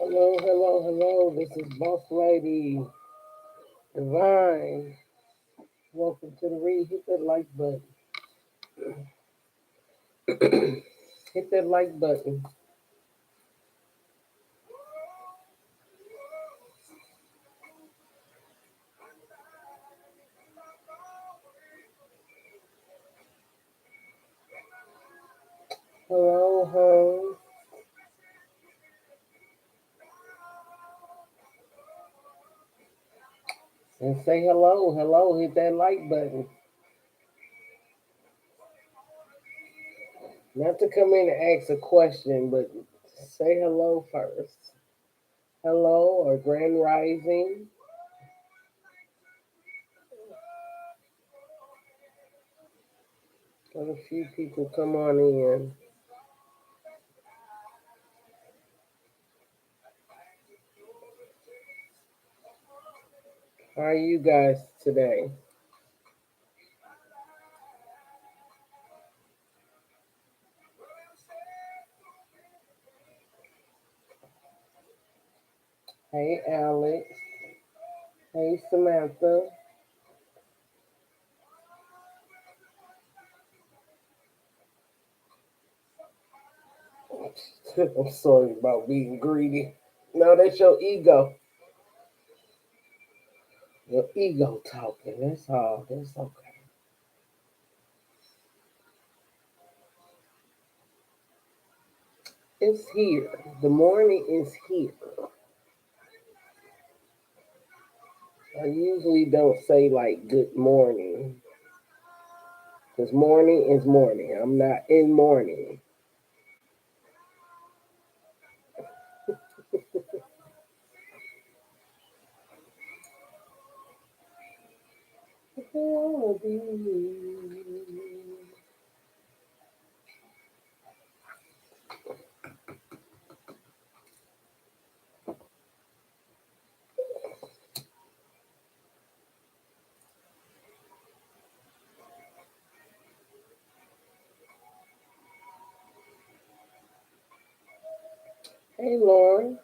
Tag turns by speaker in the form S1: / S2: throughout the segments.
S1: Hello, hello, hello. This is Boss Lady Divine. Welcome to the read. Hit that like button. Hit that like button. Hello, home. And say hello, hello. Hit that like button. Not to come in and ask a question, but say hello first. Hello or grand rising. Let a few people come on in. How are you guys today? Hey, Alex. Hey, Samantha. I'm sorry about being greedy. No, that's your ego. Your ego talking. That's all. That's okay. It's here. The morning is here. I usually don't say like good morning because morning is morning. I'm not in mourning. Hey, Lauren.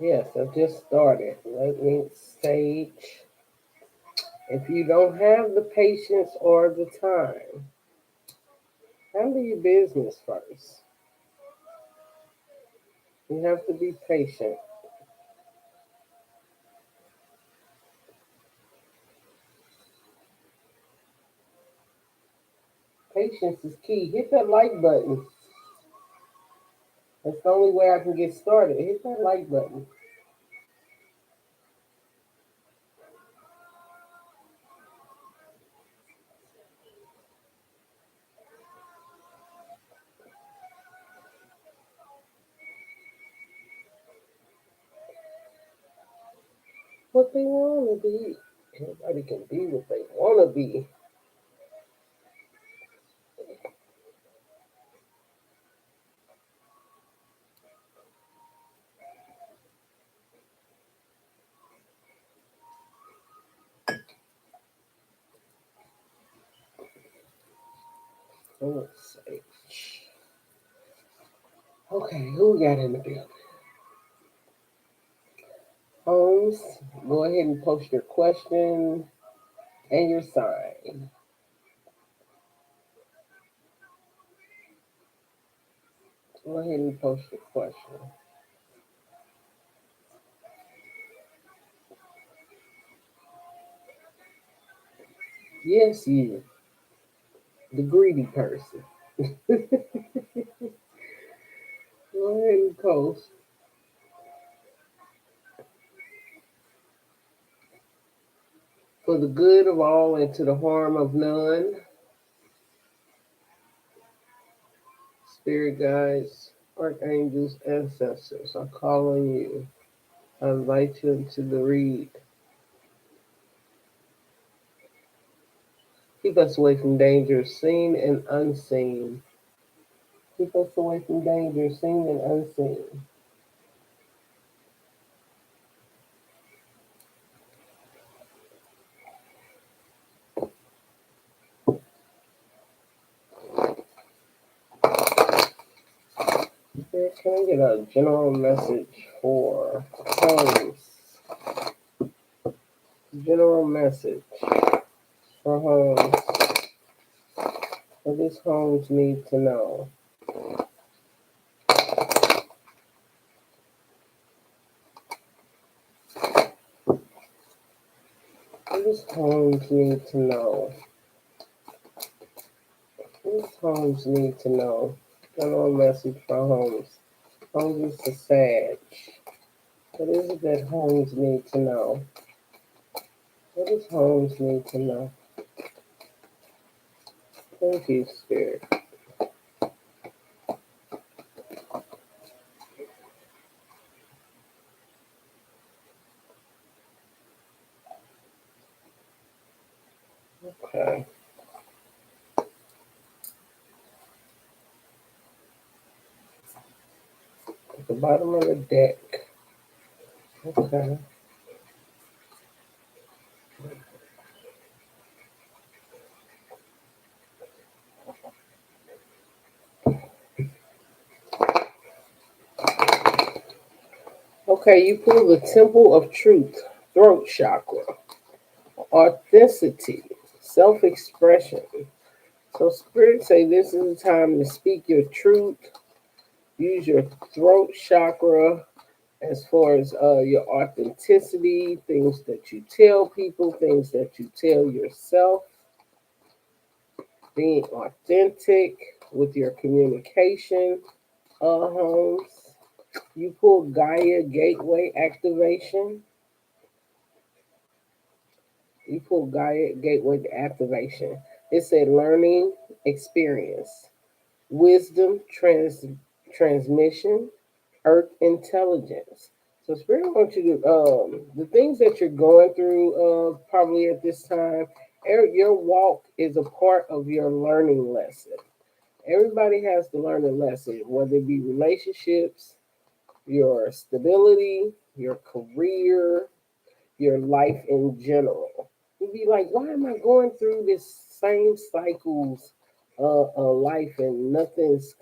S1: Yes, I just started. Let me stage. If you don't have the patience or the time, handle your business first. You have to be patient. Patience is key. Hit that like button. That's the only way I can get started. Hit that like button. What they want to be. Everybody can be what they want to be. Let's see. Okay, who we got in the building? Holmes, go ahead and post your question and your sign. Go ahead and post your question. Yes, you, the greedy person. Go ahead and post. For the good of all and to the harm of none. Spirit guides, archangels, ancestors, I call on you. I invite you into the read. Keep us away from danger, seen and unseen. Keep us away from danger, seen and unseen. Here, can I get a general message for homes? General message for homes. What does homes need to know? What does homes need to know? What does homes need to know? General message for homes. Homes is the sage. What is it that homes need to know? What does homes need to know? Thank you, Spirit. Okay. At the bottom of the deck. Okay. Okay, you pull the Temple of Truth, throat chakra, authenticity, self expression. So, Spirit say this is the time to speak your truth, use your throat chakra as far as your authenticity, things that you tell people, things that you tell yourself, being authentic with your communication, homes. You pull Gaia Gateway activation. You pull Gaia Gateway activation. It said learning experience, wisdom transmission, earth intelligence. So Spirit wants you to the things that you're going through probably at this time, your walk is a part of your learning lesson. Everybody has to learn a lesson, whether it be relationships, your stability, your career, your life in general. You'd be like, why am I going through this same cycles of life and nothing's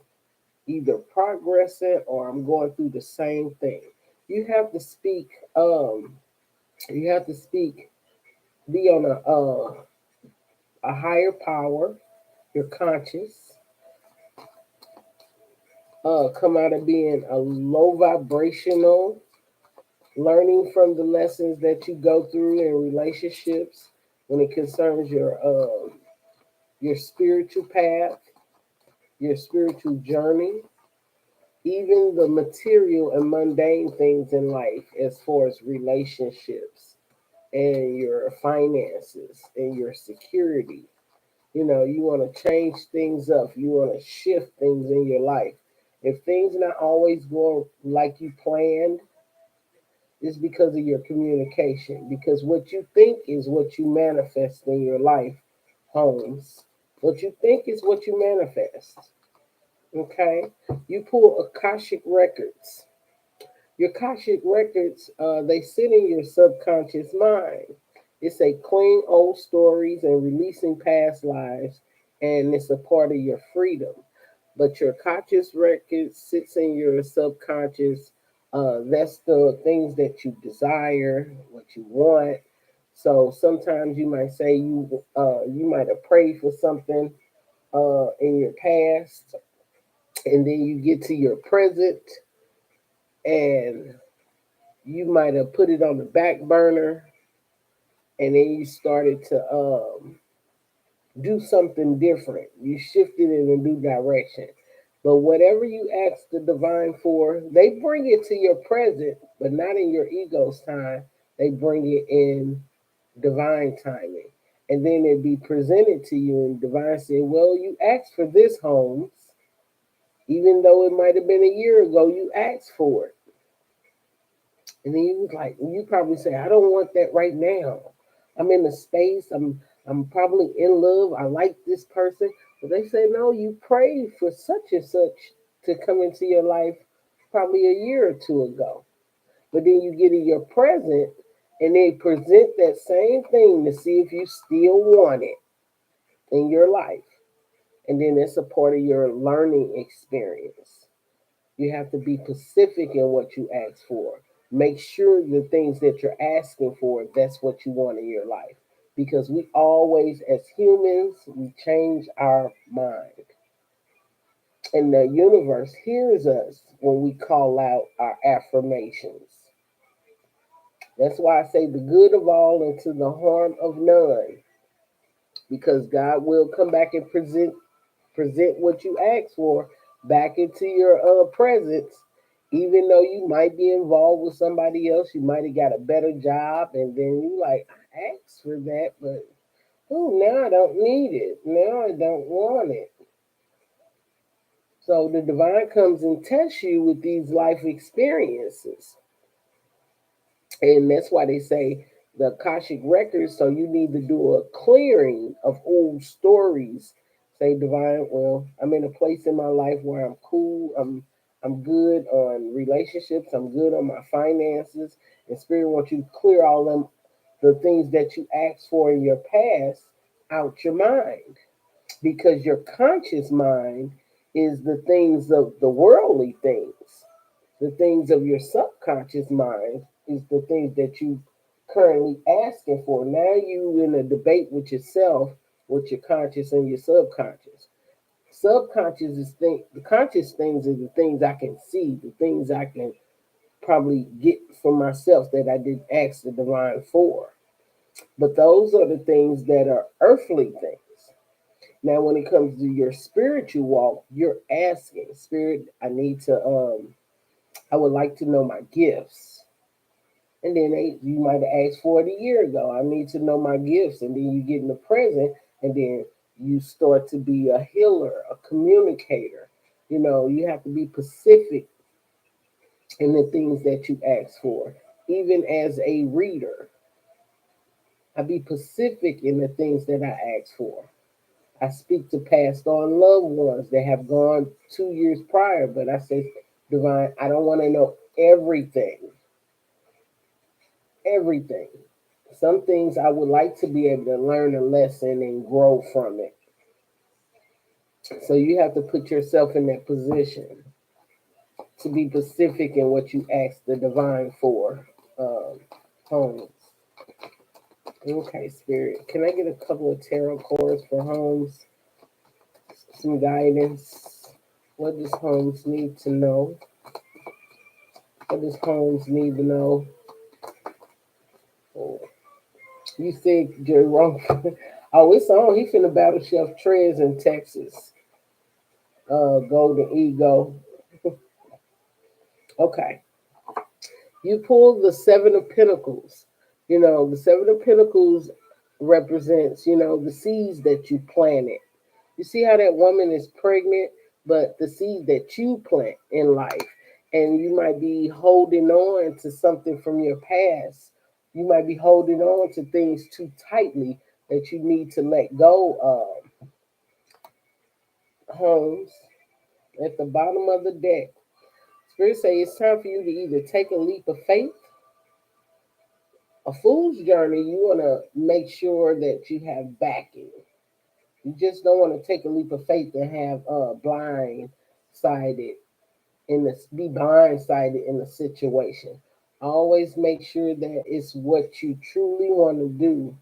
S1: either progressing or I'm going through the same thing? You have to speak. You have to speak. Be on a higher power. Your conscious. Come out of being a low vibrational, learning from the lessons that you go through in relationships when it concerns your spiritual path, your spiritual journey, even the material and mundane things in life as far as relationships and your finances and your security. You know, you want to change things up, you want to shift things in your life. If things not always go like you planned, it's because of your communication. Because what you think is what you manifest in your life, homes. What you think is what you manifest. Okay? You pull Akashic records. Your Akashic records, they sit in your subconscious mind. It's a clean old stories and releasing past lives, and it's a part of your freedom. But your conscious record sits in your subconscious. That's the things that you desire, what you want. So sometimes you might say you might have prayed for something in your past, and then you get to your present, and you might have put it on the back burner, and then you started to do something different. You shifted in a new direction. But whatever you ask the divine for, they bring it to your present, but not in your ego's time. They bring it in divine timing. And then it be presented to you, and divine said, well, you asked for this, Holmes. Even though it might have been a year ago, you asked for it. And then you was like, you probably say, I don't want that right now. I'm in a space. I'm probably in love. I like this person. But they say, no, you prayed for such and such to come into your life probably a year or two ago. But then you get in your present and they present that same thing to see if you still want it in your life. And then it's a part of your learning experience. You have to be specific in what you ask for. Make sure the things that you're asking for, that's what you want in your life. Because we always, as humans, we change our mind. And the universe hears us when we call out our affirmations. That's why I say the good of all and to the harm of none. Because God will come back and present what you asked for back into your presence, even though you might be involved with somebody else. You might have got a better job, and then you like, I asked for that, but oh, now I don't need it. Now I don't want it. So the divine comes and tests you with these life experiences. And that's why they say the Akashic records. So you need to do a clearing of old stories. Say, divine, well, I'm in a place in my life where I'm cool. I'm good on relationships. I'm good on my finances. And spirit wants you to clear all them the things that you asked for in your past out your mind, because your conscious mind is the things of the worldly things. The things of your subconscious mind is the things that you currently asking for. Now you in a debate with yourself, with your conscious and your subconscious. Subconscious is the conscious things are the things I can see, the things I can probably get for myself that I didn't ask the divine for. But those are the things that are earthly things. Now, when it comes to your spiritual walk, you're asking, Spirit, I would like to know my gifts. And then you might have asked for it a year ago. I need to know my gifts. And then you get in the present, and then you start to be a healer, a communicator. You know, you have to be specific in the things that you ask for. Even as a reader, I be specific in the things that I ask for. I speak to passed on loved ones that have gone 2 years prior, but I say, Divine, I don't want to know everything. Everything. Some things I would like to be able to learn a lesson and grow from it. So you have to put yourself in that position to be specific in what you ask the divine for. Homes. Okay, Spirit. Can I get a couple of tarot cards for homes? Some guidance. What does homes need to know? What does homes need to know? Oh, you think Jerome? Oh, it's on. He finna battle Chef Trez in Texas. Golden Ego. Okay. You pull the Seven of Pentacles. You know, the Seven of Pentacles represents, the seeds that you planted. You see how that woman is pregnant, but the seed that you plant in life, and you might be holding on to something from your past. You might be holding on to things too tightly that you need to let go of. Homes at the bottom of the deck. Spirit say it's time for you to either take a leap of faith. A fool's journey, you want to make sure that you have backing. You just don't want to take a leap of faith and have blindsided be blindsided in the situation. Always make sure that it's what you truly want to do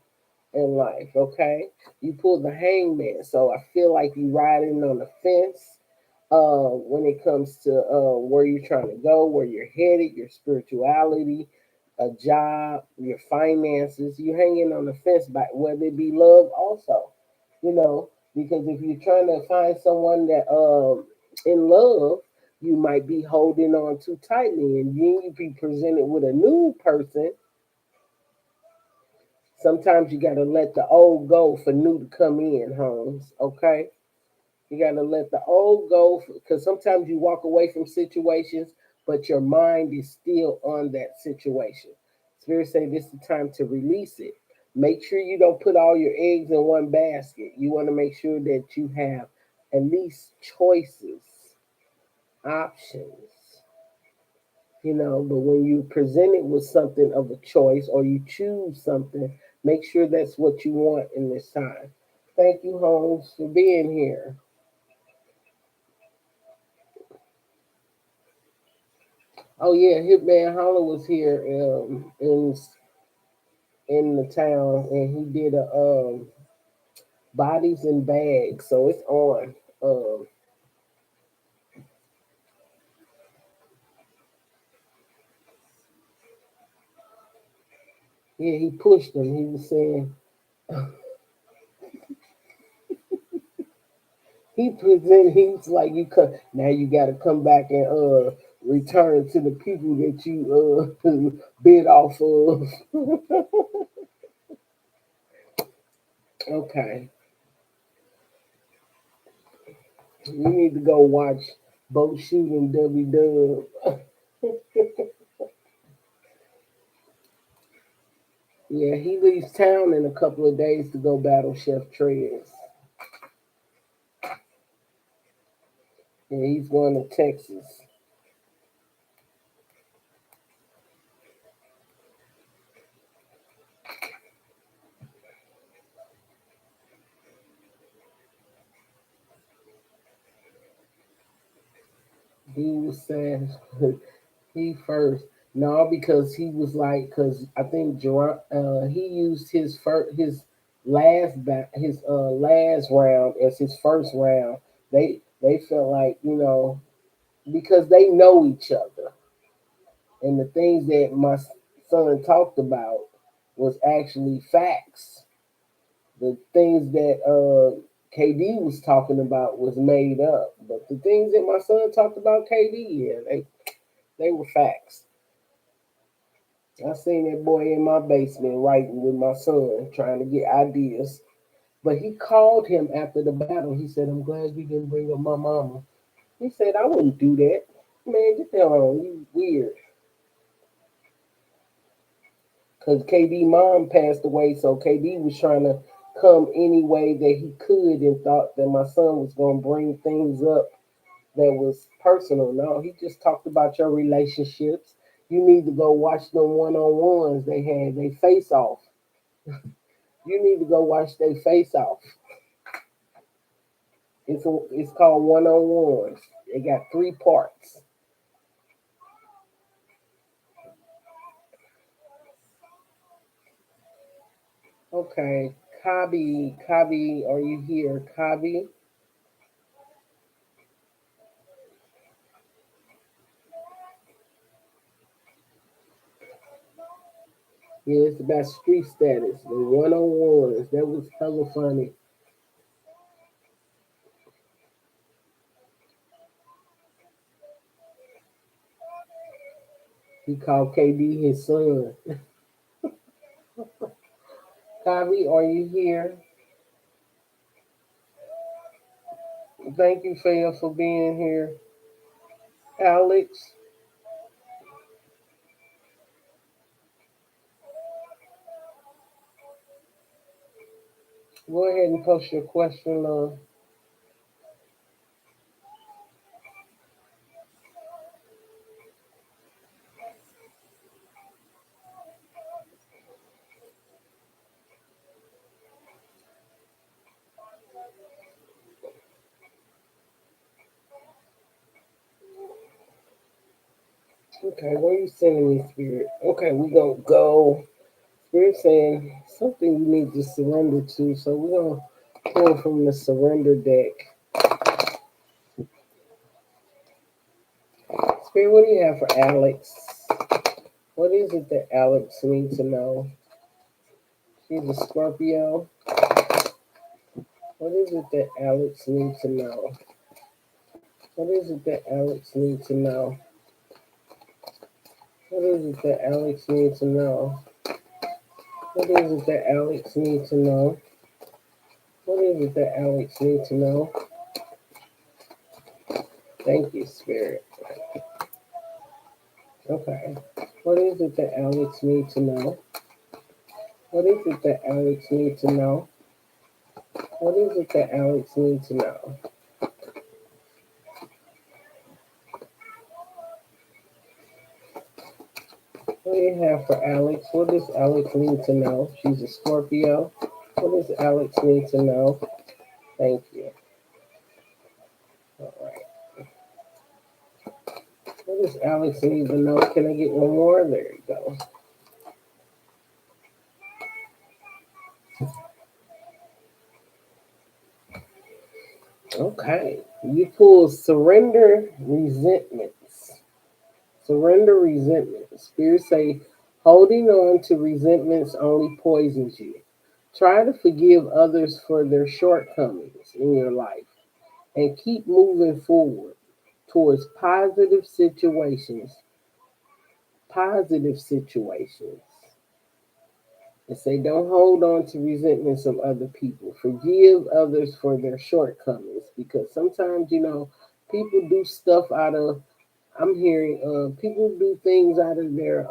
S1: in life. Okay, you pull the hangman, so I feel like you riding on the fence. When it comes to where you're trying to go, where you're headed, your spirituality, a job, your finances, you hanging on the fence by whether it be love also, because if you're trying to find someone that in love, you might be holding on too tightly, and then you be presented with a new person. Sometimes you got to let the old go for new to come in, Holmes. Okay, you got to let the old go because sometimes you walk away from situations, but your mind is still on that situation. Spirit say this is the time to release it. Make sure you don't put all your eggs in one basket. You want to make sure that you have at least choices, options, but when you present it with something of a choice or you choose something, make sure that's what you want in this time. Thank you, Holmes, for being here. Oh yeah, Hitman Holler was here in the town, and he did a bodies and bags, so it's on. Yeah, he pushed him. He was saying he presented. He's like, you come now. You got to come back and return to the people that you bid off of. Okay, you need to go watch boat shooting W Dub. Yeah, he leaves town in a couple of days to go battle Chef Trez. Yeah, he's going to Texas. He was saying he first. No, because he was like, because I think he used his last round as his first round. They felt like because they know each other, and the things that my son talked about was actually facts. The things that KD was talking about was made up, but the things that my son talked about KD, yeah, they were facts. I seen that boy in my basement writing with my son, trying to get ideas. But he called him after the battle. He said, "I'm glad you didn't bring up my mama." He said, "I wouldn't do that." Man, get the hell on. You weird. Because KD mom passed away, so KD was trying to come any way that he could and thought that my son was going to bring things up that was personal. No, he just talked about your relationships. You need to go watch them one-on-ones they had. They face off. You need to go watch they face off. It's called one-on-ones. They got 3 parts. Okay, Kabi, are you here, Kabi? Yeah, it's about street status. The one-on-ones. That was hella funny. He called KD his son. Kabi, are you here? Thank you, Faye, for being here. Alex, go ahead and post your question, love. Okay, where you sending me, Spirit? Okay, we gonna go. Spirit saying something you need to surrender to, so we're gonna pull from the surrender deck. Spirit, what do you have for Alex? What is it that Alex needs to know? She's a Scorpio. What is it that Alex needs to know? What is it that Alex needs to know? What is it that Alex needs to know? What is it that Alex needs to know? What is it that Alex needs to know? Thank you, Spirit. Okay. What is it that Alex needs to know? What is it that Alex needs to know? What is it that Alex needs to know? What do you have for Alex? What does Alex need to know? She's a Scorpio. What does Alex need to know? Thank you. All right. What does Alex need to know? Can I get one more? There you go. Okay. You pull surrender resentments. Surrender resentments. Spirits say holding on to resentments only poisons you. Try to forgive others for their shortcomings in your life and keep moving forward towards positive situations. Positive situations. And say, don't hold on to resentments of other people. Forgive others for their shortcomings because sometimes, people do stuff out of, I'm hearing, people do things out of their,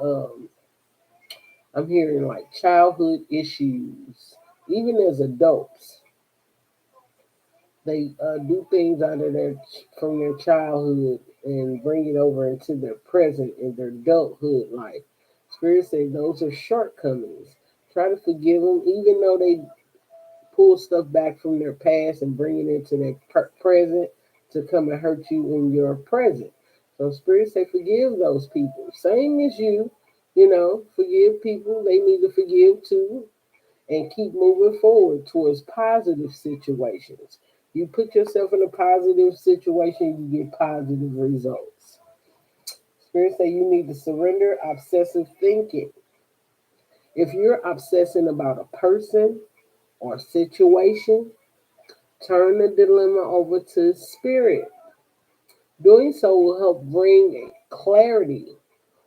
S1: I'm hearing like childhood issues. Even as adults, they do things out of from their childhood and bring it over into their present and their adulthood life. Spirit say those are shortcomings. Try to forgive them, even though they pull stuff back from their past and bring it into their present to come and hurt you in your present. So Spirit say forgive those people. Same as you, forgive people. They need to forgive too and keep moving forward towards positive situations. You put yourself in a positive situation, you get positive results. Spirit say you need to surrender obsessive thinking. If you're obsessing about a person or situation, turn the dilemma over to spirit. Doing so will help bring clarity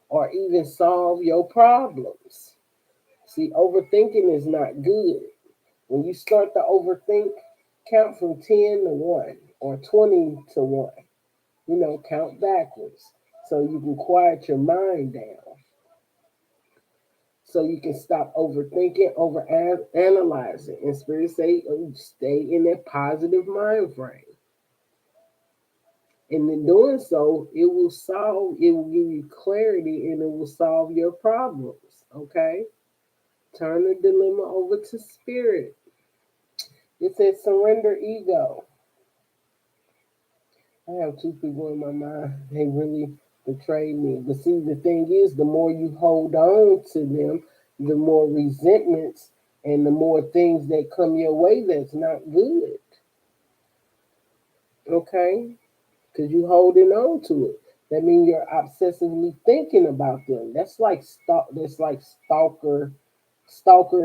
S1: or even solve your problems. See, overthinking is not good. When you start to overthink, count from 10 to 1 or 20 to 1. Count backwards so you can quiet your mind down. So you can stop overthinking, over analyzing. And Spirit say, stay in that positive mind frame. And in doing so, it will give you clarity and it will solve your problems. Okay? Turn the dilemma over to spirit. It says surrender ego. I have two people in my mind. They really betrayed me. But see, the thing is, the more you hold on to them, the more resentments and the more things that come your way that's not good. Okay? Because you holding on to it. That means you're obsessively thinking about them. That's like stalker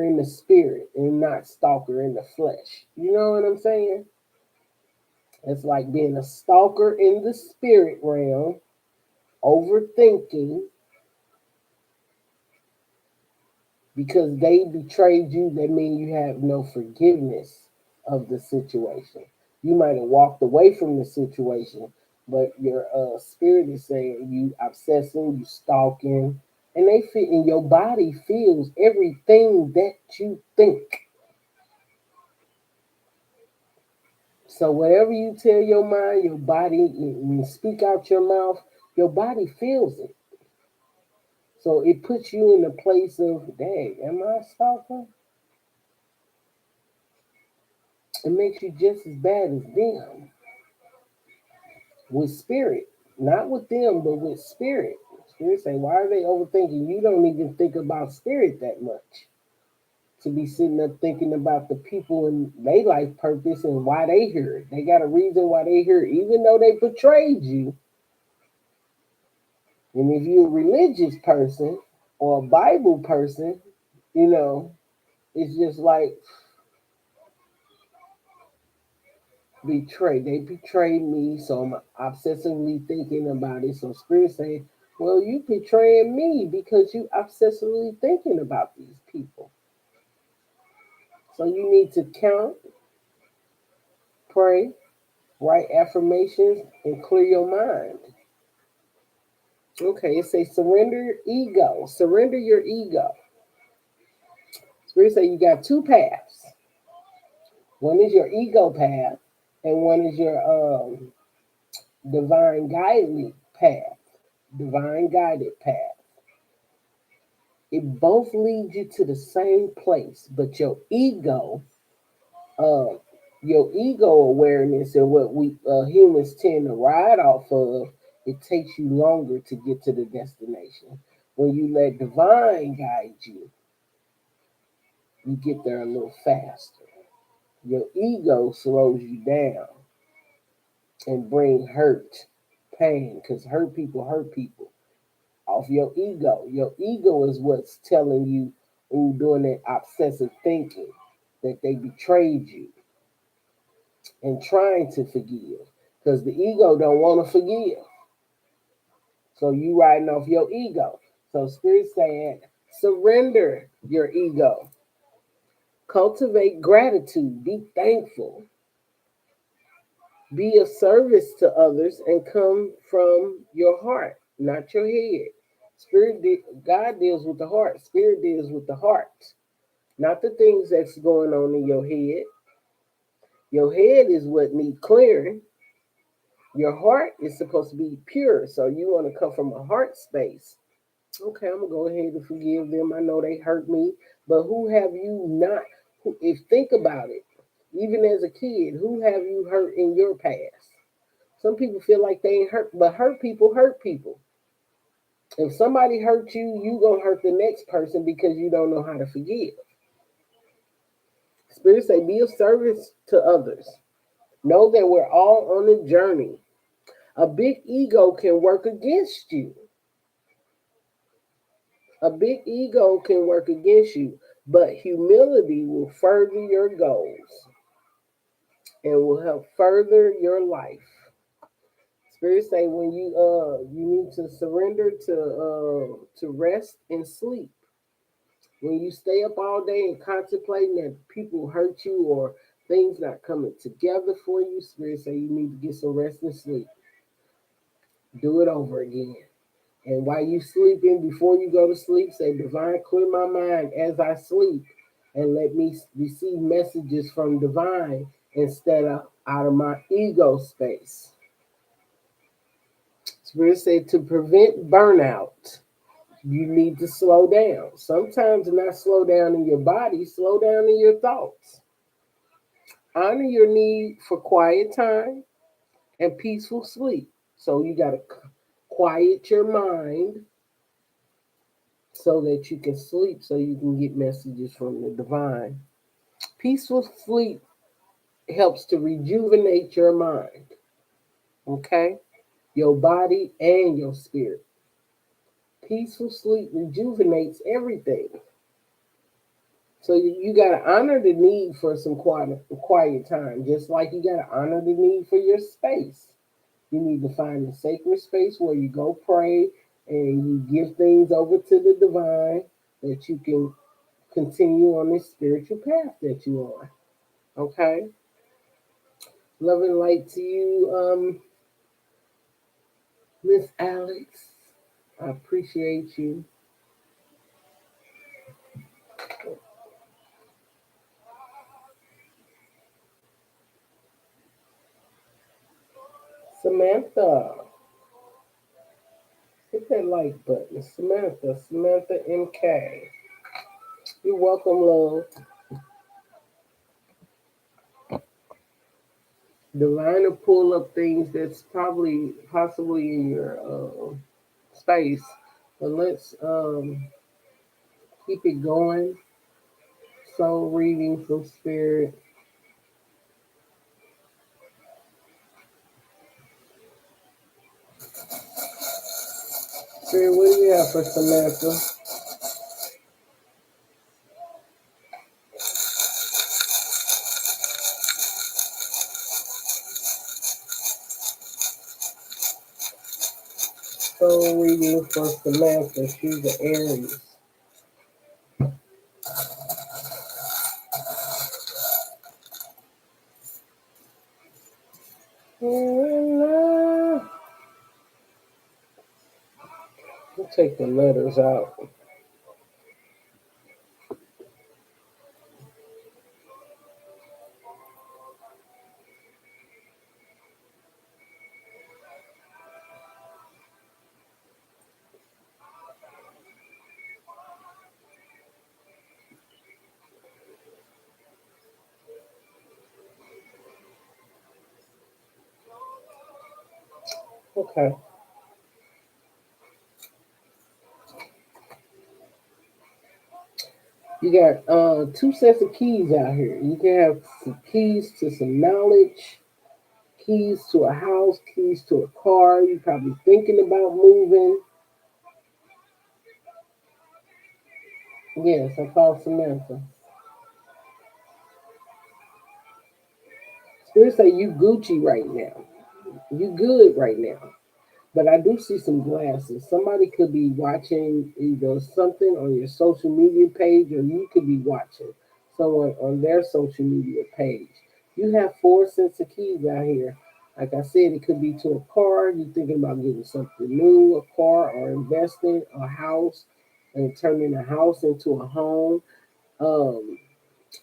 S1: in the spirit and not stalker in the flesh. You know what I'm saying? It's like being a stalker in the spirit realm, overthinking because they betrayed you. That means you have no forgiveness of the situation. You might have walked away from the situation, but your spirit is saying you obsessing, you stalking, and they feel, and your body feels everything that you think. So whatever you tell your mind, your body, when you speak out your mouth, your body feels it. So it puts you in the place of, dang, am I a stalker? It makes you just as bad as them with spirit, not with them, but with spirit. Spirit say, why are they overthinking? You don't even think about spirit that much to be sitting up thinking about the people and their life purpose and why they here. They got a reason why they here, even though they betrayed you. And if you're a religious person or a Bible person, you know, it's just like betrayed. They betrayed me, so I'm obsessively thinking about it. So Spirit saying, well, you betraying me because you obsessively thinking about these people. So you need to count, pray, write affirmations, and clear your mind. Okay, it says surrender ego. Surrender your ego. Spirit say you got two paths. One is your ego path, and one is your divine guided path. Divine guided path. It both lead you to the same place, but uh, your ego awareness and what we humans tend to ride off of, it takes you longer to get to the destination. When you let divine guide you, you get there a little faster. Your ego slows you down and bring hurt, pain, because hurt people off your ego. Your ego is what's telling you, ooh, doing that obsessive thinking, that they betrayed you and trying to forgive. Because the ego don't want to forgive. So you riding off your ego. So Spirit saying, surrender your ego. Cultivate gratitude. Be thankful. Be of service to others and come from your heart, not your head. God deals with the heart. Spirit deals with the heart, not the things that's going on in your head. Your head is what needs clearing. Your heart is supposed to be pure, so you want to come from a heart space. Okay, I'm gonna go ahead and forgive them. I know they hurt me, but who have you not? If think about it, even as a kid, who have you hurt in your past? Some people feel like they ain't hurt, but hurt people hurt people. If somebody hurt you, you gonna hurt the next person because you don't know how to forgive. Spirit say, be of service to others. Know that we're all on a journey. A big ego can work against you. A big ego can work against you, but humility will further your goals and will help further your life. Spirit say when you need to surrender to rest and sleep. When you stay up all day and contemplating that people hurt you or things not coming together for you, Spirit say you need to get some rest and sleep. Do it over again. And while you sleeping, before you go to sleep, say, Divine, clear my mind as I sleep and let me receive messages from Divine instead of out of my ego space. Spirit said to prevent burnout, you need to slow down. Sometimes not slow down in your body, slow down in your thoughts. Honor your need for quiet time and peaceful sleep. So you got to quiet your mind so that you can sleep, so you can get messages from the divine. Peaceful sleep helps to rejuvenate your mind, okay? Your body and your spirit. Peaceful sleep rejuvenates everything. So you got to honor the need for some quiet time, just like you got to honor the need for your space. You need to find a sacred space where you go pray and you give things over to the divine that you can continue on this spiritual path that you are. Okay? Love and light to you, Miss Alex. I appreciate you. Samantha. Hit that like button. Samantha MK. You're welcome, love. Divine to pull up things that's possibly in your space. But let's keep it going. Soul reading from spirit. Spirit, what do you have for Samantha? Soul reading for Samantha. She's the Aries. We'll take the letters out. Okay. You got two sets of keys out here. You can have some keys to some knowledge, keys to a house, keys to a car. You're probably thinking about moving. Yes, I called Samantha. Spirit say you Gucci right now. You good right now. But I do see some glasses. Somebody could be watching either something on your social media page, or you could be watching someone on their social media page. You have four sets of keys out here. Like I said, it could be to a car. You're thinking about getting something new, a car, or investing, a house, and turning a house into a home. Um,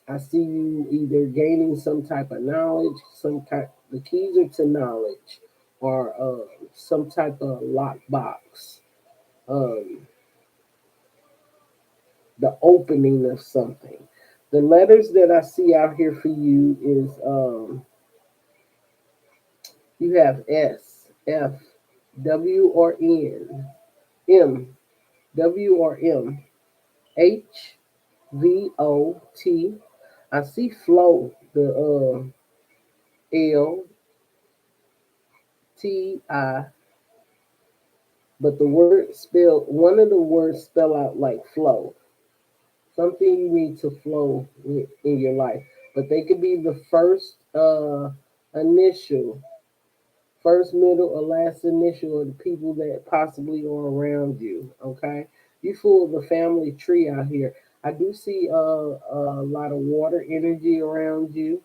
S1: I see you either gaining some type of knowledge, some type. The keys are to knowledge, or some type of lockbox. Um, the opening of something. The letters that I see out here for you is you have S, F, W or N, M, W or M, H, V O T. I see flow, the L, T, I, but the word spell one of the words spell out like flow. Something you need to flow in your life. But they could be the first initial, first, middle, or last initial of the people that possibly are around you. Okay, you fool the family tree out here. I do see a lot of water energy around you.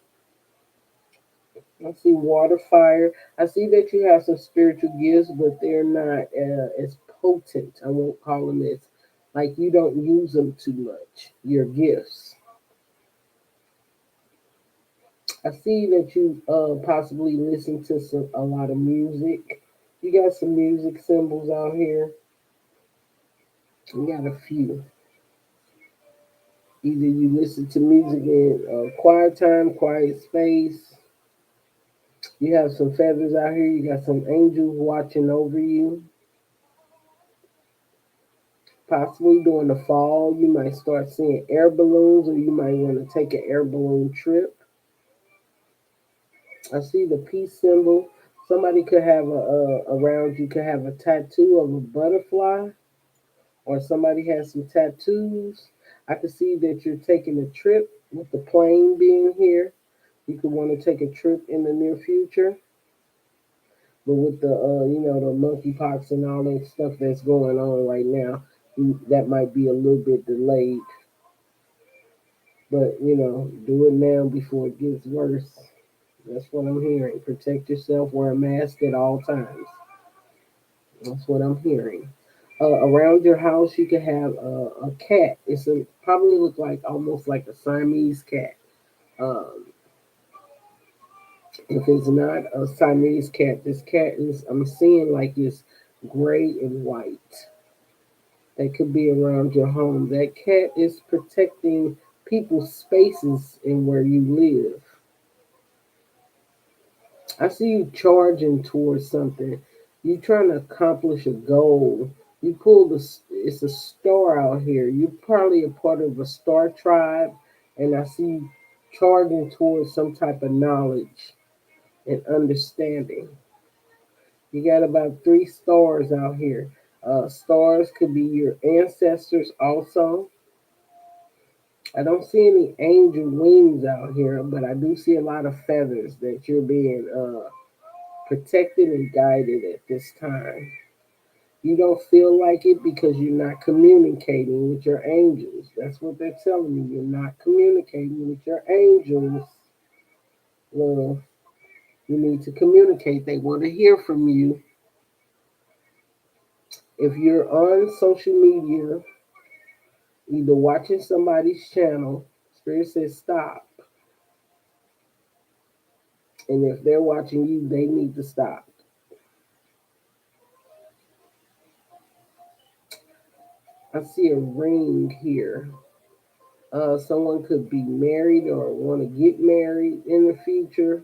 S1: I see water, fire. I see that you have some spiritual gifts, but they're not as potent. I won't call them as like you don't use them too much. Your gifts. I see that you possibly listen to a lot of music. You got some music symbols out here. You got a few. Either you listen to music in quiet time, quiet space. You have some feathers out here. You got some angels watching over you. Possibly during the fall, you might start seeing air balloons, or you might want to take an air balloon trip. I see the peace symbol. Somebody could have around you could have a tattoo of a butterfly, or somebody has some tattoos. I could see that you're taking a trip with the plane being here. You could want to take a trip in the near future, but with the the monkeypox and all that stuff that's going on right now, that might be a little bit delayed. But do it now before it gets worse. That's what I'm hearing. Protect yourself. Wear a mask at all times. That's what I'm hearing. Around your house, you can have a cat. It's a probably look like almost like a Siamese cat. Um, if it's not a Siamese cat, this cat is I'm seeing like it's gray and white. That could be around your home. That cat is protecting people's spaces in where you live. I see you charging towards something. You trying to accomplish a goal. You pull the. It's a star out here. You're probably a part of a star tribe, and I see you charging towards some type of knowledge and understanding. You got about three stars out here. Stars could be your ancestors also. I don't see any angel wings out here, but I do see a lot of feathers that you're being protected and guided at this time. You don't feel like it because you're not communicating with your angels. That's what they're telling me. You're not communicating with your angels. Well, you need to communicate. They want to hear from you. If you're on social media, either watching somebody's channel, Spirit says stop. And if they're watching you, they need to stop. I see a ring here. Someone could be married or want to get married in the future.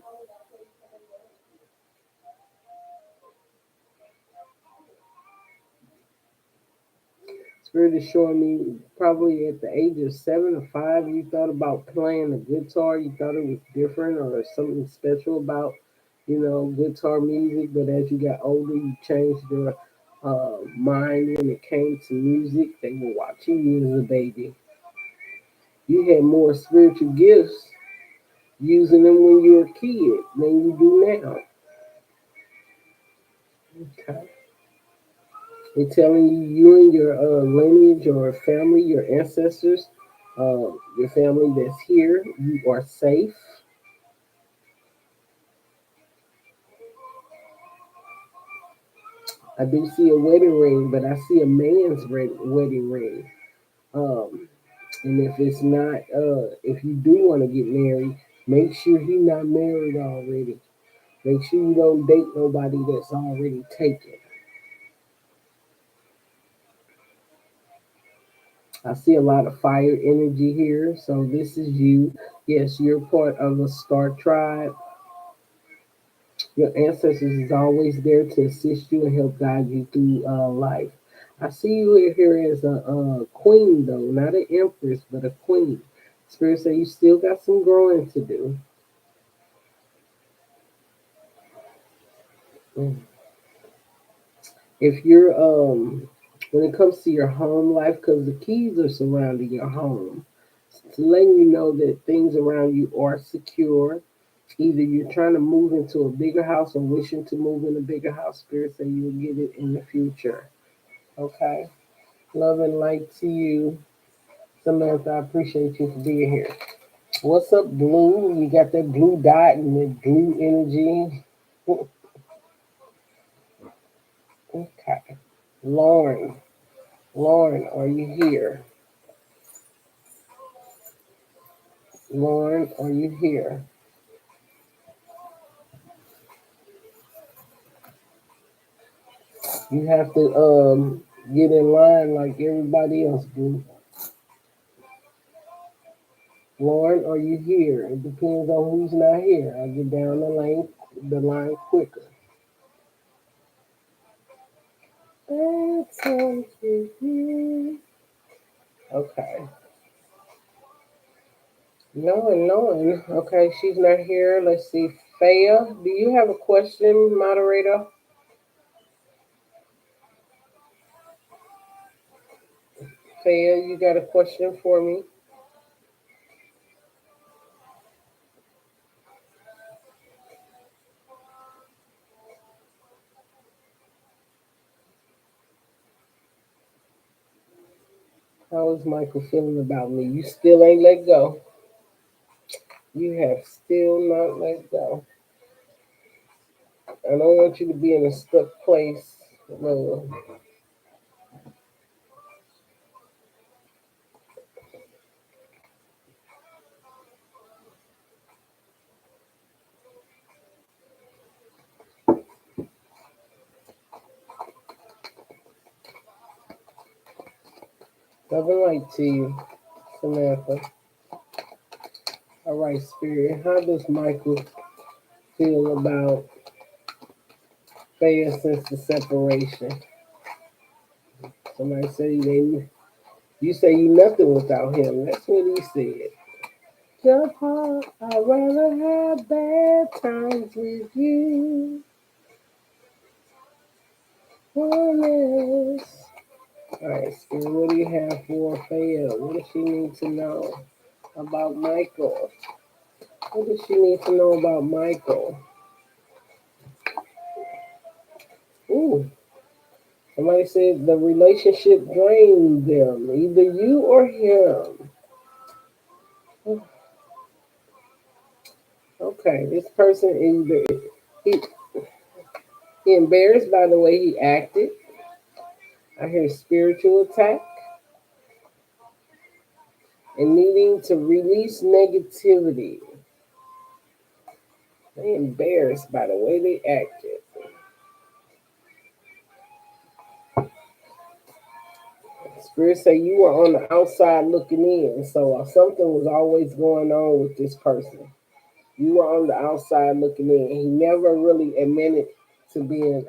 S1: Spirit is showing me probably at the age of 7 or 5, you thought about playing the guitar. You thought it was different or something special about, guitar music. But as you got older, you changed your mind when it came to music. They were watching you as a baby. You had more spiritual gifts using them when you were a kid than you do now. Okay. They're telling you, you and your lineage or family, your ancestors, your family that's here, you are safe. I do see a wedding ring, but I see a man's wedding ring. Um, and if it's not, if you do want to get married, make sure he's not married already. Make sure you don't date nobody that's already taken. I see a lot of fire energy here, so this is you. Yes, you're part of a star tribe. Your ancestors is always there to assist you and help guide you through life. I see you here as a queen, though, not an empress, but a queen. Spirit say you still got some growing to do. Mm. If you're when it comes to your home life, because the keys are surrounding your home, to letting you know that things around you are secure. Either you're trying to move into a bigger house or wishing to move in a bigger house. Spirit say you'll get it in the future. Okay. Love and light to you. Samantha, I appreciate you for being here. What's up, Blue? You got that blue dot and that blue energy. Okay. Lauren. Lauren, are you here? Lauren, are you here? You have to get in line like everybody else, Blue. Lauren, are you here? It depends on who's not here. I get down the line quicker. Bad times with you. Okay. No. Okay, she's not here. Let's see. Faya, do you have a question, moderator? Faya, you got a question for me? How is Michael feeling about me? You still ain't let go. You have still not let go. I don't want you to be in a stuck place. No. Love and light to you, Samantha. All right, Spirit. How does Michael feel about Faya since the separation? Somebody say you say you nothing without him. That's what he said. Jump heart, I'd rather have bad times with you. Honest. All right, Spirit, what do you have for Faya? What does she need to know about Michael? What does she need to know about Michael? Ooh, somebody said the relationship drained them, either you or him. Okay, this person either he, he embarrassed by the way he acted. I hear spiritual attack and needing to release negativity. They embarrassed by the way they acted. Spirit say you were on the outside looking in, so something was always going on with this person. You were on the outside looking in. He never really admitted to being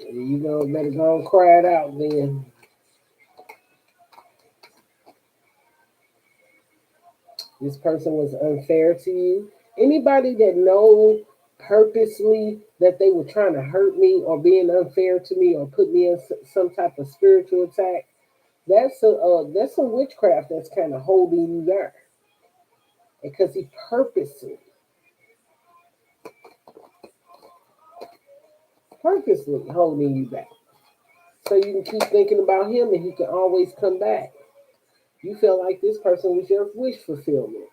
S1: You know, better go and cry it out then. This person was unfair to you. Anybody that know purposely that they were trying to hurt me or being unfair to me or put me in some type of spiritual attack, that's some witchcraft that's kind of holding you there because he purposely holding you back so you can keep thinking about him and he can always come back. You feel like this person was your wish fulfillment.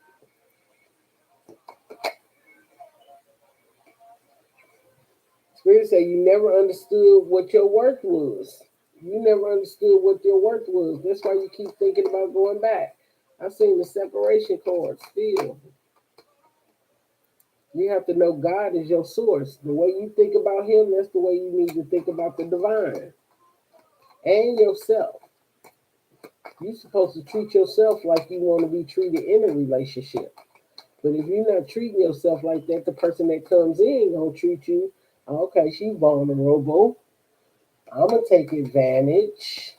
S1: Spirit say you never understood what your worth was. You never understood what your worth was. That's why you keep thinking about going back. I've seen the separation card still. You have to know God is your source. The way you think about him, that's the way you need to think about the divine and yourself. You're supposed to treat yourself like you want to be treated in a relationship. But if you're not treating yourself like that, the person that comes in gonna treat you, okay, she's vulnerable. I'm gonna take advantage.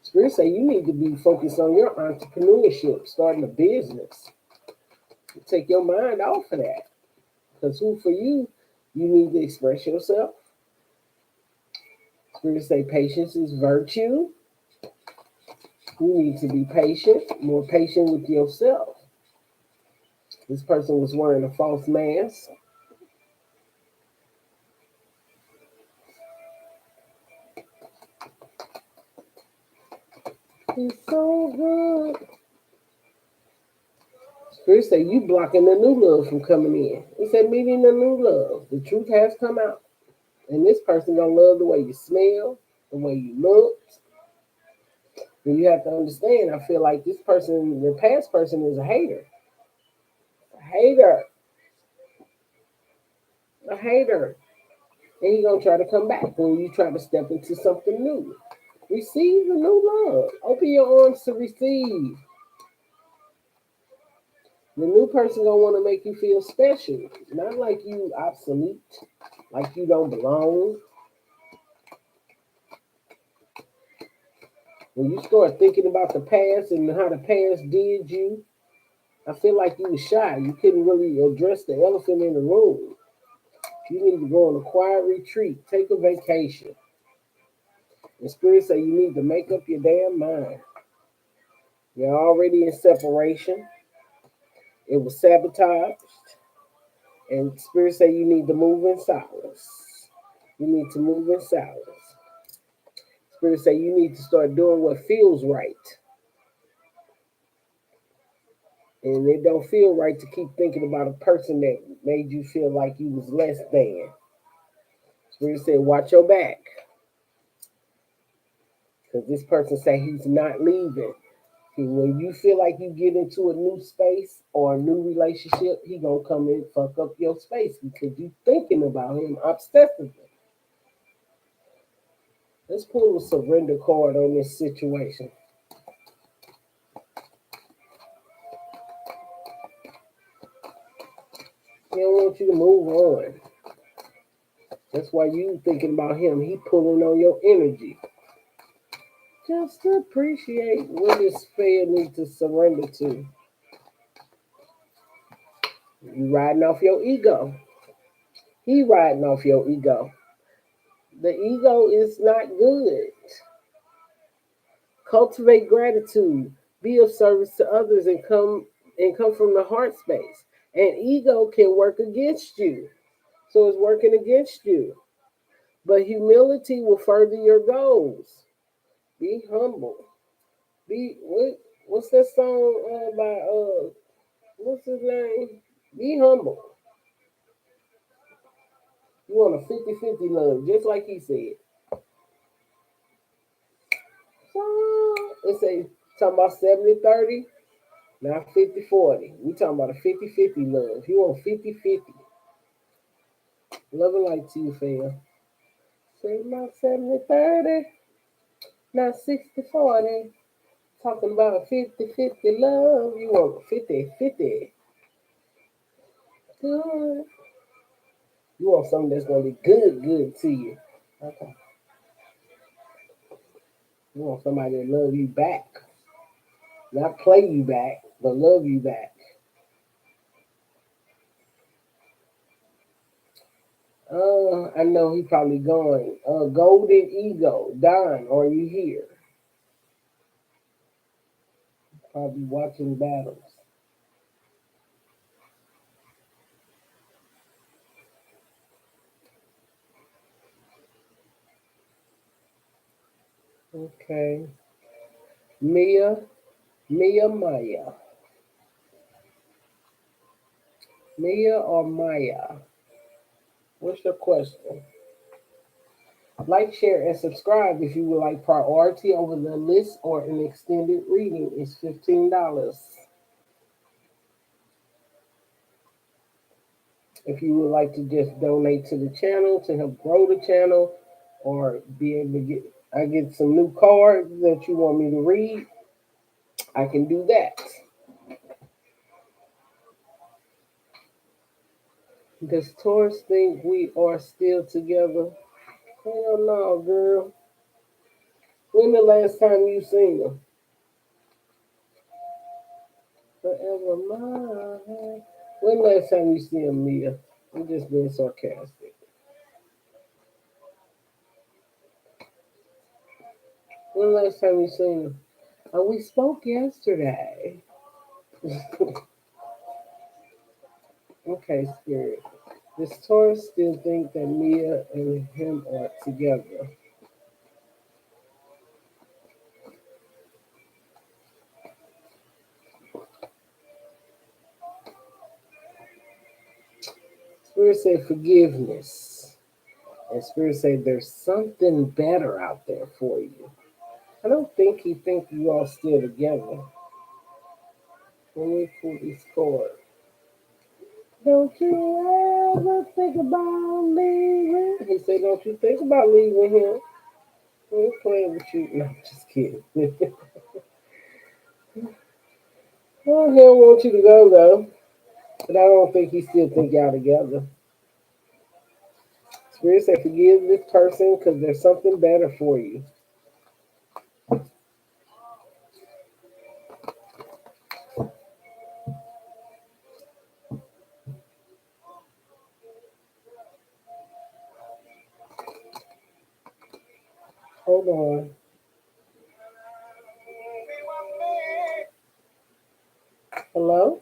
S1: Spirit say you need to be focused on your entrepreneurship, starting a business. Take your mind off of that. Because who for you, you need to express yourself. Spirit say patience is virtue. You need to be patient, more patient with yourself. This person was wearing a false mask. He's so good. Spirit say you blocking the new love from coming in. It said meeting the new love. The truth has come out. And this person gonna love the way you smell, the way you look. And you have to understand, I feel like this person, your past person is a hater. A hater. A hater. And he gonna try to come back when you try to step into something new. Receive the new love. Open your arms to receive. The new person gonna want to make you feel special, not like you obsolete, like you don't belong. When you start thinking about the past and how the past did you, I feel like you were shy. You couldn't really address the elephant in the room. You need to go on a quiet retreat, take a vacation. The spirit say you need to make up your damn mind. You're already in separation. It was sabotaged. And spirit say you need to move in silence. You need to move in silence. Spirit say you need to start doing what feels right. And it don't feel right to keep thinking about a person that made you feel like you was less than. Spirit said, watch your back. Because this person say he's not leaving. See, when you feel like you get into a new space or a new relationship, he gonna come and fuck up your space because you thinking about him obsessively. Let's pull a surrender card on this situation. He don't want you to move on. That's why you thinking about him. He pulling on your energy. Just appreciate what this fair need to surrender to. You riding off your ego. He riding off your ego. The ego is not good. Cultivate gratitude. Be of service to others and come from the heart space. And ego can work against you. So it's working against you. But humility will further your goals. Be humble. What's that song by what's his name? Be humble. You want a 50-50 love, just like he said. So it say talking about 70-30, not 50-40. We talking about a 50-50 love. You want 50-50. Love and light to you, fam. Say about 70-30, not 60-40. Talking about a 50-50 love. You want 50-50. Good. You want something that's gonna be good to you. Okay. You want somebody to love you back, not play you back, but love you back. I know he probably going. Golden Ego, Don, are you here? Probably watching battles. Okay. Mia, Maya. Mia or Maya? What's your question? Like, share, and subscribe if you would like priority over the list or an extended reading. It's $15. If you would like to just donate to the channel to help grow the channel or be able to get some new cards that you want me to read, I can do that. Does Taurus think we are still together? Hell no, girl. When the last time you seen them? Forever mine. When the last time you see him, Mia? I'm just being sarcastic. When the last time you seen him? Oh, we spoke yesterday. Okay, Spirit. Does Taurus still think that Mia and him are together? Spirit say forgiveness. And Spirit say there's something better out there for you. I don't think he think you all still together. Let me pull this card. Don't you ever think about leaving? He said, don't you think about leaving him? We're playing with you. No, I'm just kidding. Well, he don't want you to go though. But I don't think he still think y'all together. Spirit said, forgive this person because there's something better for you. Hold on. Hello?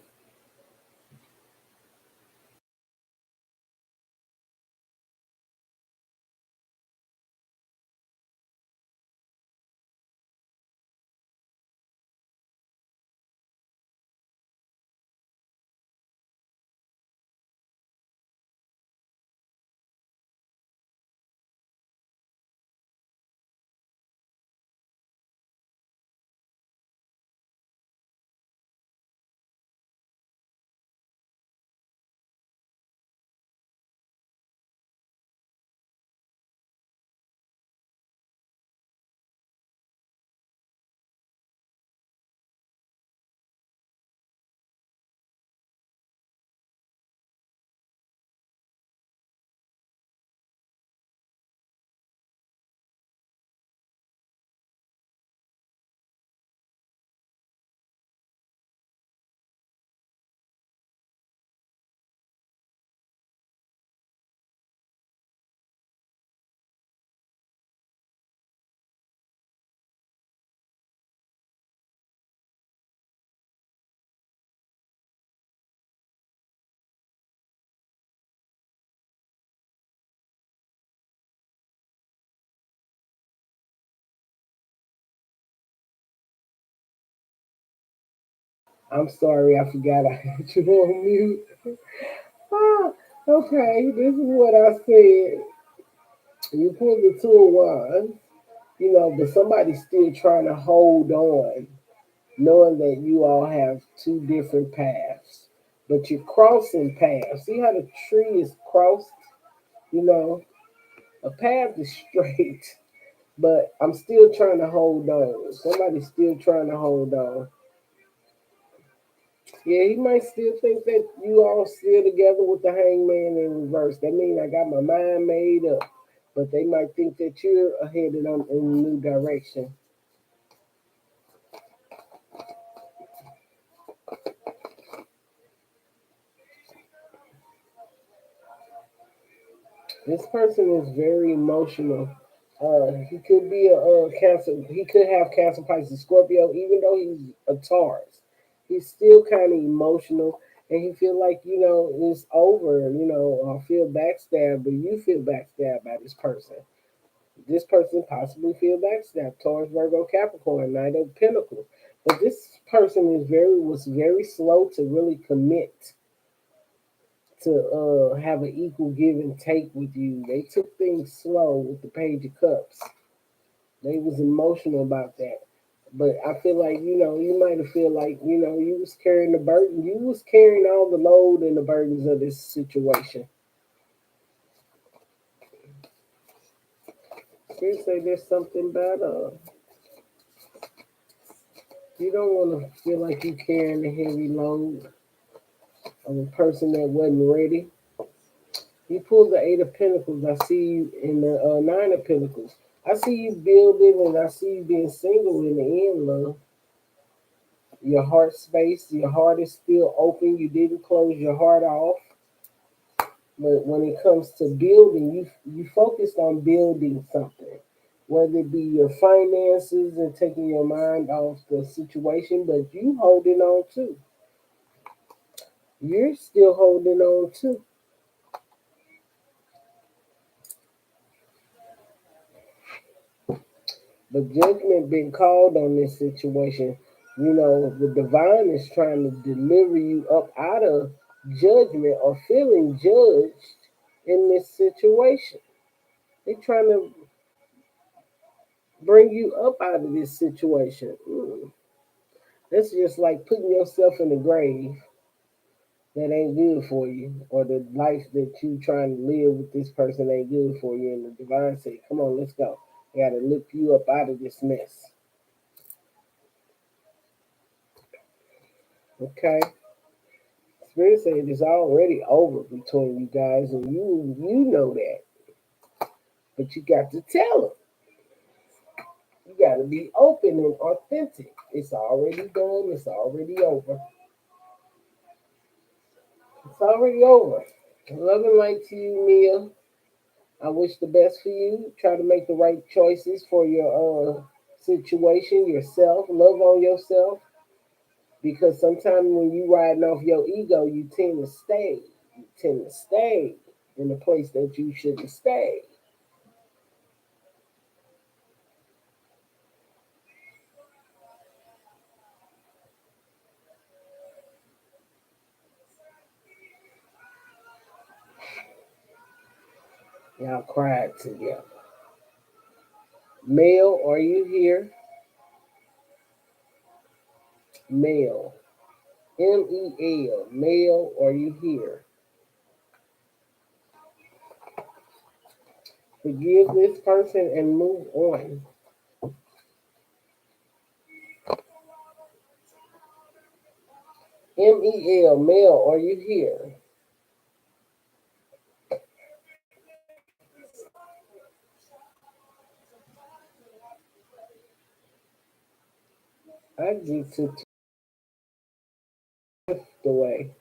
S1: I'm sorry, I forgot I had you on mute. Ah, okay, this is what I said. You pull the two of wands, but somebody's still trying to hold on, knowing that you all have two different paths. But you're crossing paths. See how the tree is crossed? You know, a path is straight, but I'm still trying to hold on. Somebody's still trying to hold on. Yeah, he might still think that you all still together with the hangman in reverse. That means I got my mind made up. But they might think that you're headed in a new direction. This person is very emotional. He could be a Cancer. He could have Cancer, Pisces, Scorpio. Even though he's a Taurus, he's still kind of emotional, and he feel like it's over. Or feel backstabbed, but you feel backstabbed by this person. This person possibly feel backstabbed. Taurus, Virgo, Capricorn, Knight of Pentacles. But this person was very slow to really commit to have an equal give and take with you. They took things slow with the Page of Cups. They was emotional about that. But I feel like, you might have feel like, you was carrying the burden. You was carrying all the load and the burdens of this situation. Spirit say there's something about you don't want to feel like you carrying the heavy load of a person that wasn't ready. You pull the Eight of Pentacles. I see you in the Nine of Pentacles. I see you building, and I see you being single in the end, love. Your heart space, your heart is still open. You didn't close your heart off. But when it comes to building, you focused on building something, whether it be your finances and taking your mind off the situation, but you holding on too. You're still holding on too. But judgment been called on this situation. The divine is trying to deliver you up out of judgment or feeling judged in this situation. They're trying to bring you up out of this situation. That's just like putting yourself in the grave that ain't good for you, or the life that you trying to live with this person ain't good for you. And the divine say, "Come on, let's go. I got to lift you up out of this mess." Okay. Spirit said it's already over between you guys, and you know that, but you got to tell them. You got to be open and authentic. It's already done. It's already over. It's already over. Love and light to you, Mia. I wish the best for you. Try to make the right choices for your situation, yourself. Love on yourself, because sometimes when you riding off your ego, you tend to stay. You tend to stay in a place that you shouldn't stay. Y'all cried together. Male, are you here? Male. MEL. Male, are you here? Forgive this person and move on. MEL. Male, are you here? I get to drift away.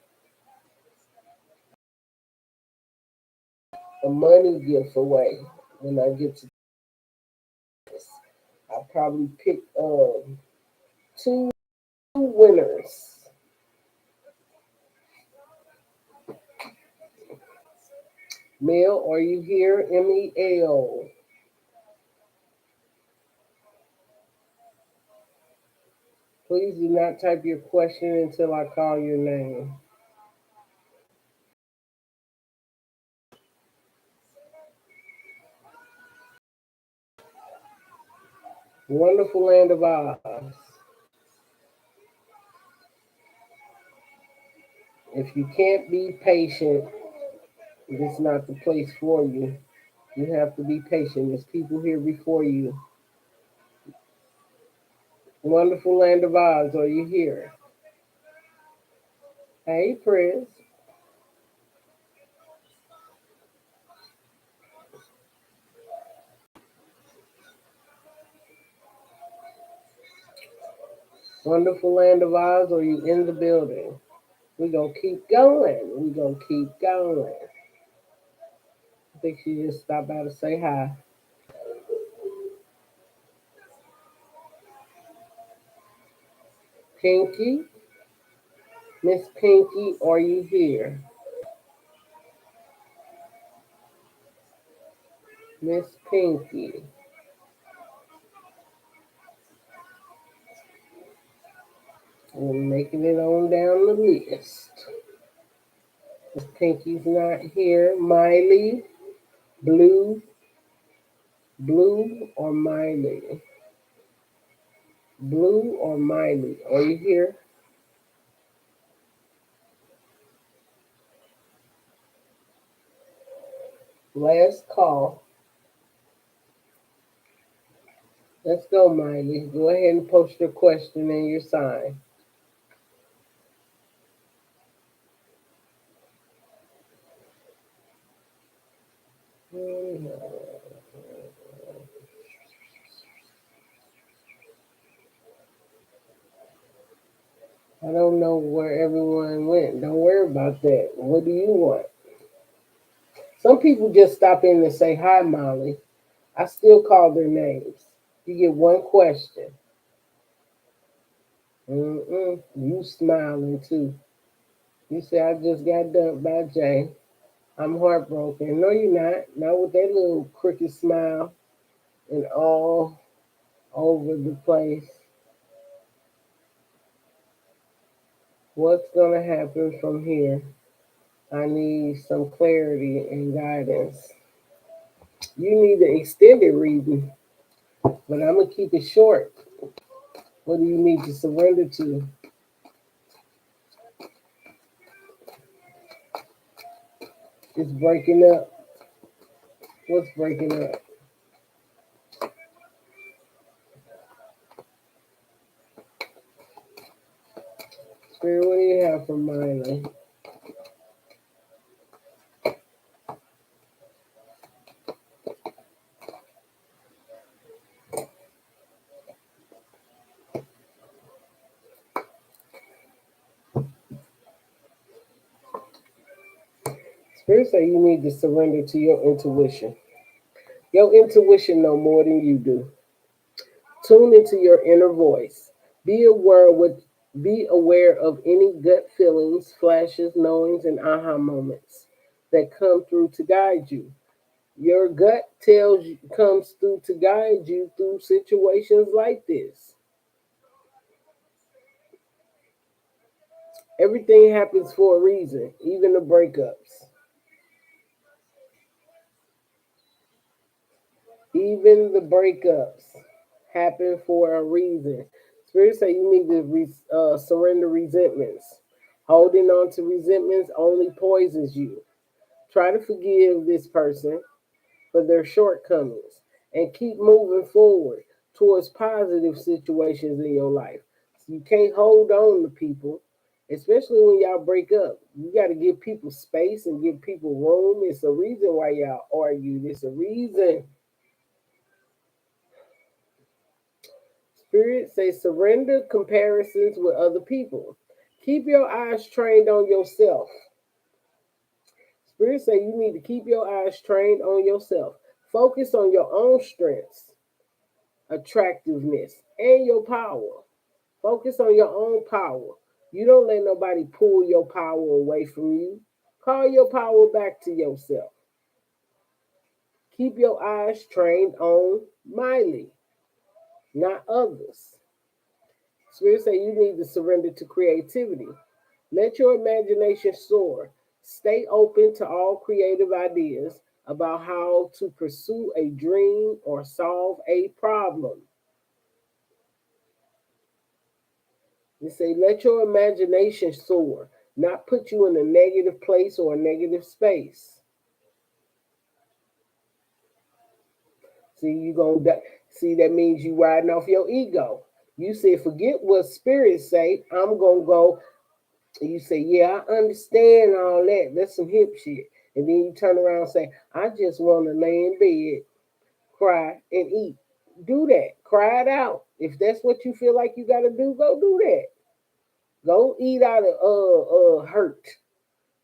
S1: A money gift away when I get to this. I probably pick two winners. Male, are you here? MEL. Please do not type your question until I call your name. Wonderful land of Oz. If you can't be patient, this is not the place for you. You have to be patient. There's people here before you. Wonderful land of Oz, are you here? Hey, Prince. Wonderful Land of Oz, or you in the building? We gonna keep going. We gonna keep going. I think she just stopped by to say hi. Pinky, Miss Pinky, are you here? Miss Pinky. We're making it on down the list. Miss Pinky's not here. Miley, Blue, Blue or Miley? Blue or Miley? Are you here? Last call. Let's go, Miley. Go ahead and post your question and your sign. I don't know where everyone went. Don't worry about that. What do you want? Some people just stop in and say hi, Molly. I still call their names. You get one question. You smiling too. You say I just got dumped by Jay. I'm heartbroken. No, you're not. Not with that little crooked smile and all over the place. What's gonna happen from here? I need some clarity and guidance. You need the extended reading, but I'm gonna keep it short. What do you need to surrender to? It's breaking up. What's breaking up? Spirit, what do you have for Miley? Spirit say you need to surrender to your intuition. Your intuition know more than you do. Tune into your inner voice. Be aware with be aware of any gut feelings, flashes, knowings, and aha moments that come through to guide you. Your gut comes through to guide you through situations like this. Everything happens for a reason, even the breakups. Even the breakups happen for a reason. Spirit say you need to surrender resentments. Holding on to resentments only poisons you. Try to forgive this person for their shortcomings and keep moving forward towards positive situations in your life. So you can't hold on to people, especially when y'all break up. You got to give people space and give people room. It's a reason why y'all argue. It's a reason. Spirit say surrender comparisons with other people. Keep your eyes trained on yourself. Spirit say you need to keep your eyes trained on yourself. Focus on your own strengths, attractiveness, and your power. Focus on your own power. You don't let nobody pull your power away from you. Call your power back to yourself. Keep your eyes trained on Miley, not others. Spirit say you need to surrender to creativity. Let your imagination soar. Stay open to all creative ideas about how to pursue a dream or solve a problem. They say let your imagination soar, not put you in a negative place or a negative space. See, you gonna see that means you riding off your ego. You said forget what spirits say. I'm gonna go And you say, yeah, I understand all that. That's some hip shit. And then you turn around and say, I just want to lay in bed, cry, and eat. Do that. Cry it out. If that's what you feel like you got to do, go do that. Go eat out of hurt.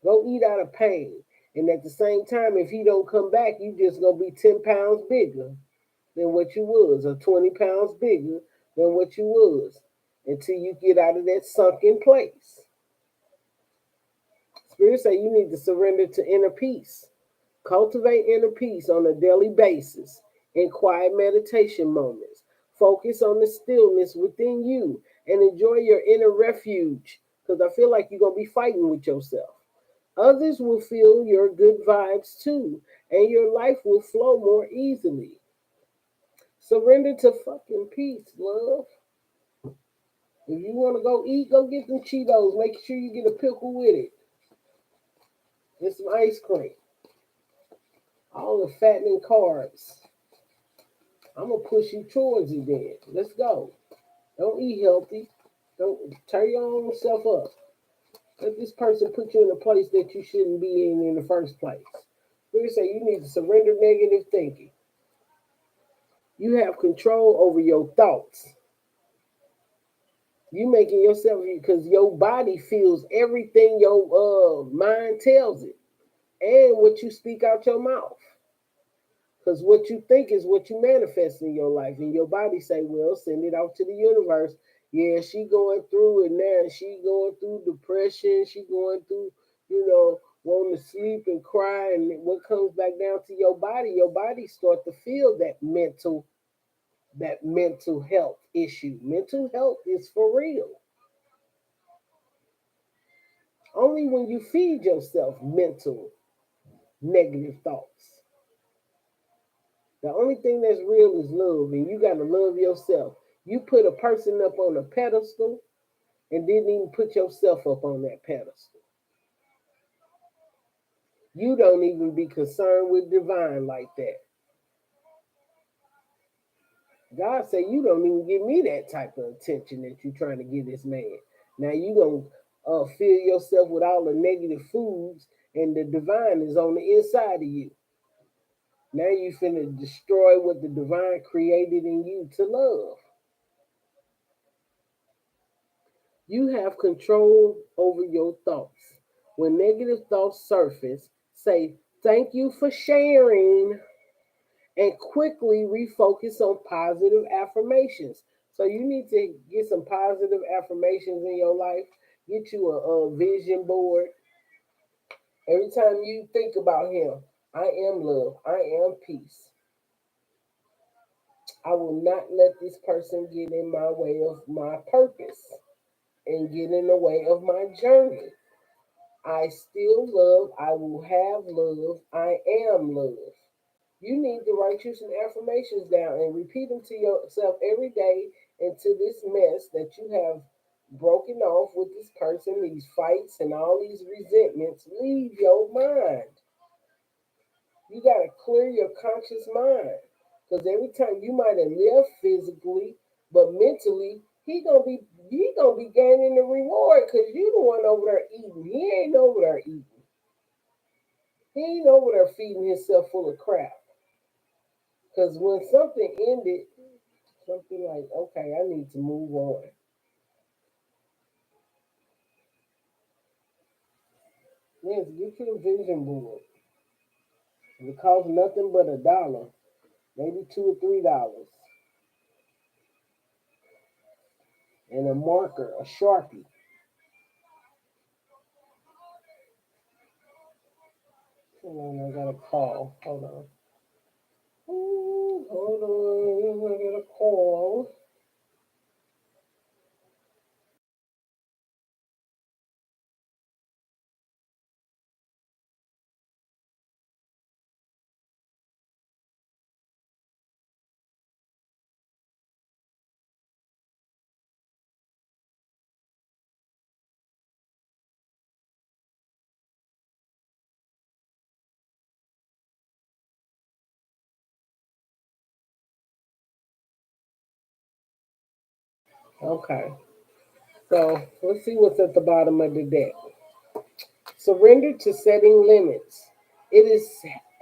S1: Go eat out of pain. And at the same time, if he don't come back, you just gonna be 10 pounds bigger than what you was, or 20 pounds bigger than what you was, until you get out of that sunken place. Spirit say you need to surrender to inner peace. Cultivate inner peace on a daily basis in quiet meditation moments. Focus on the stillness within you and enjoy your inner refuge, because I feel like you're going to be fighting with yourself. Others will feel your good vibes too, and your life will flow more easily. Surrender to fucking peace, love. If you want to go eat, go get them Cheetos. Make sure you get a pickle with it and some ice cream. All the fattening carbs. I'm gonna push you towards it then. Let's go. Don't eat healthy. Don't tear your own self up. Let this person put you in a place that you shouldn't be in the first place. We say you need to surrender negative thinking. You have control over your thoughts. You making yourself, because your body feels everything your mind tells it, and what you speak out your mouth. Because what you think is what you manifest in your life. And your body say, well, send it out to the universe. Yeah, she going through it now. She going through depression. She going through, wanting to sleep and cry. And what comes back down to your body start to feel that mental health issue. Mental health is for real. Only when you feed yourself mental negative thoughts. The only thing that's real is love, and you got to love yourself. You put a person up on a pedestal and didn't even put yourself up on that pedestal. You don't even be concerned with divine like that. God say you don't even give me that type of attention that you're trying to give this man. Now you gonna fill yourself with all the negative foods, and the divine is on the inside of you. Now you finna destroy what the divine created in you to love. You have control over your thoughts. When negative thoughts surface, say, thank you for sharing, and quickly refocus on positive affirmations. So you need to get some positive affirmations in your life. Get you a vision board. Every time you think about him, I am love, I am peace. I will not let this person get in my way of my purpose and get in the way of my journey. I still love. I will have love. I am love. You need to write you some affirmations down and repeat them to yourself every day until this mess that you have broken off with this person, these fights and all these resentments, leave your mind. You got to clear your conscious mind. Because every time you might have lived physically, but mentally, he gonna be gaining the reward because you the one over there eating. He ain't over there eating. He ain't over there feeding himself full of crap. Because when something ended, something like, okay, I need to move on. Yes, get you a vision board. It costs nothing but $1, maybe $2 or $3, and a marker, a Sharpie. Hold on, I got a call. Hold on. Ooh, hold on, I got a call. Okay. So let's see what's at the bottom of the deck. Surrender to setting limits. It is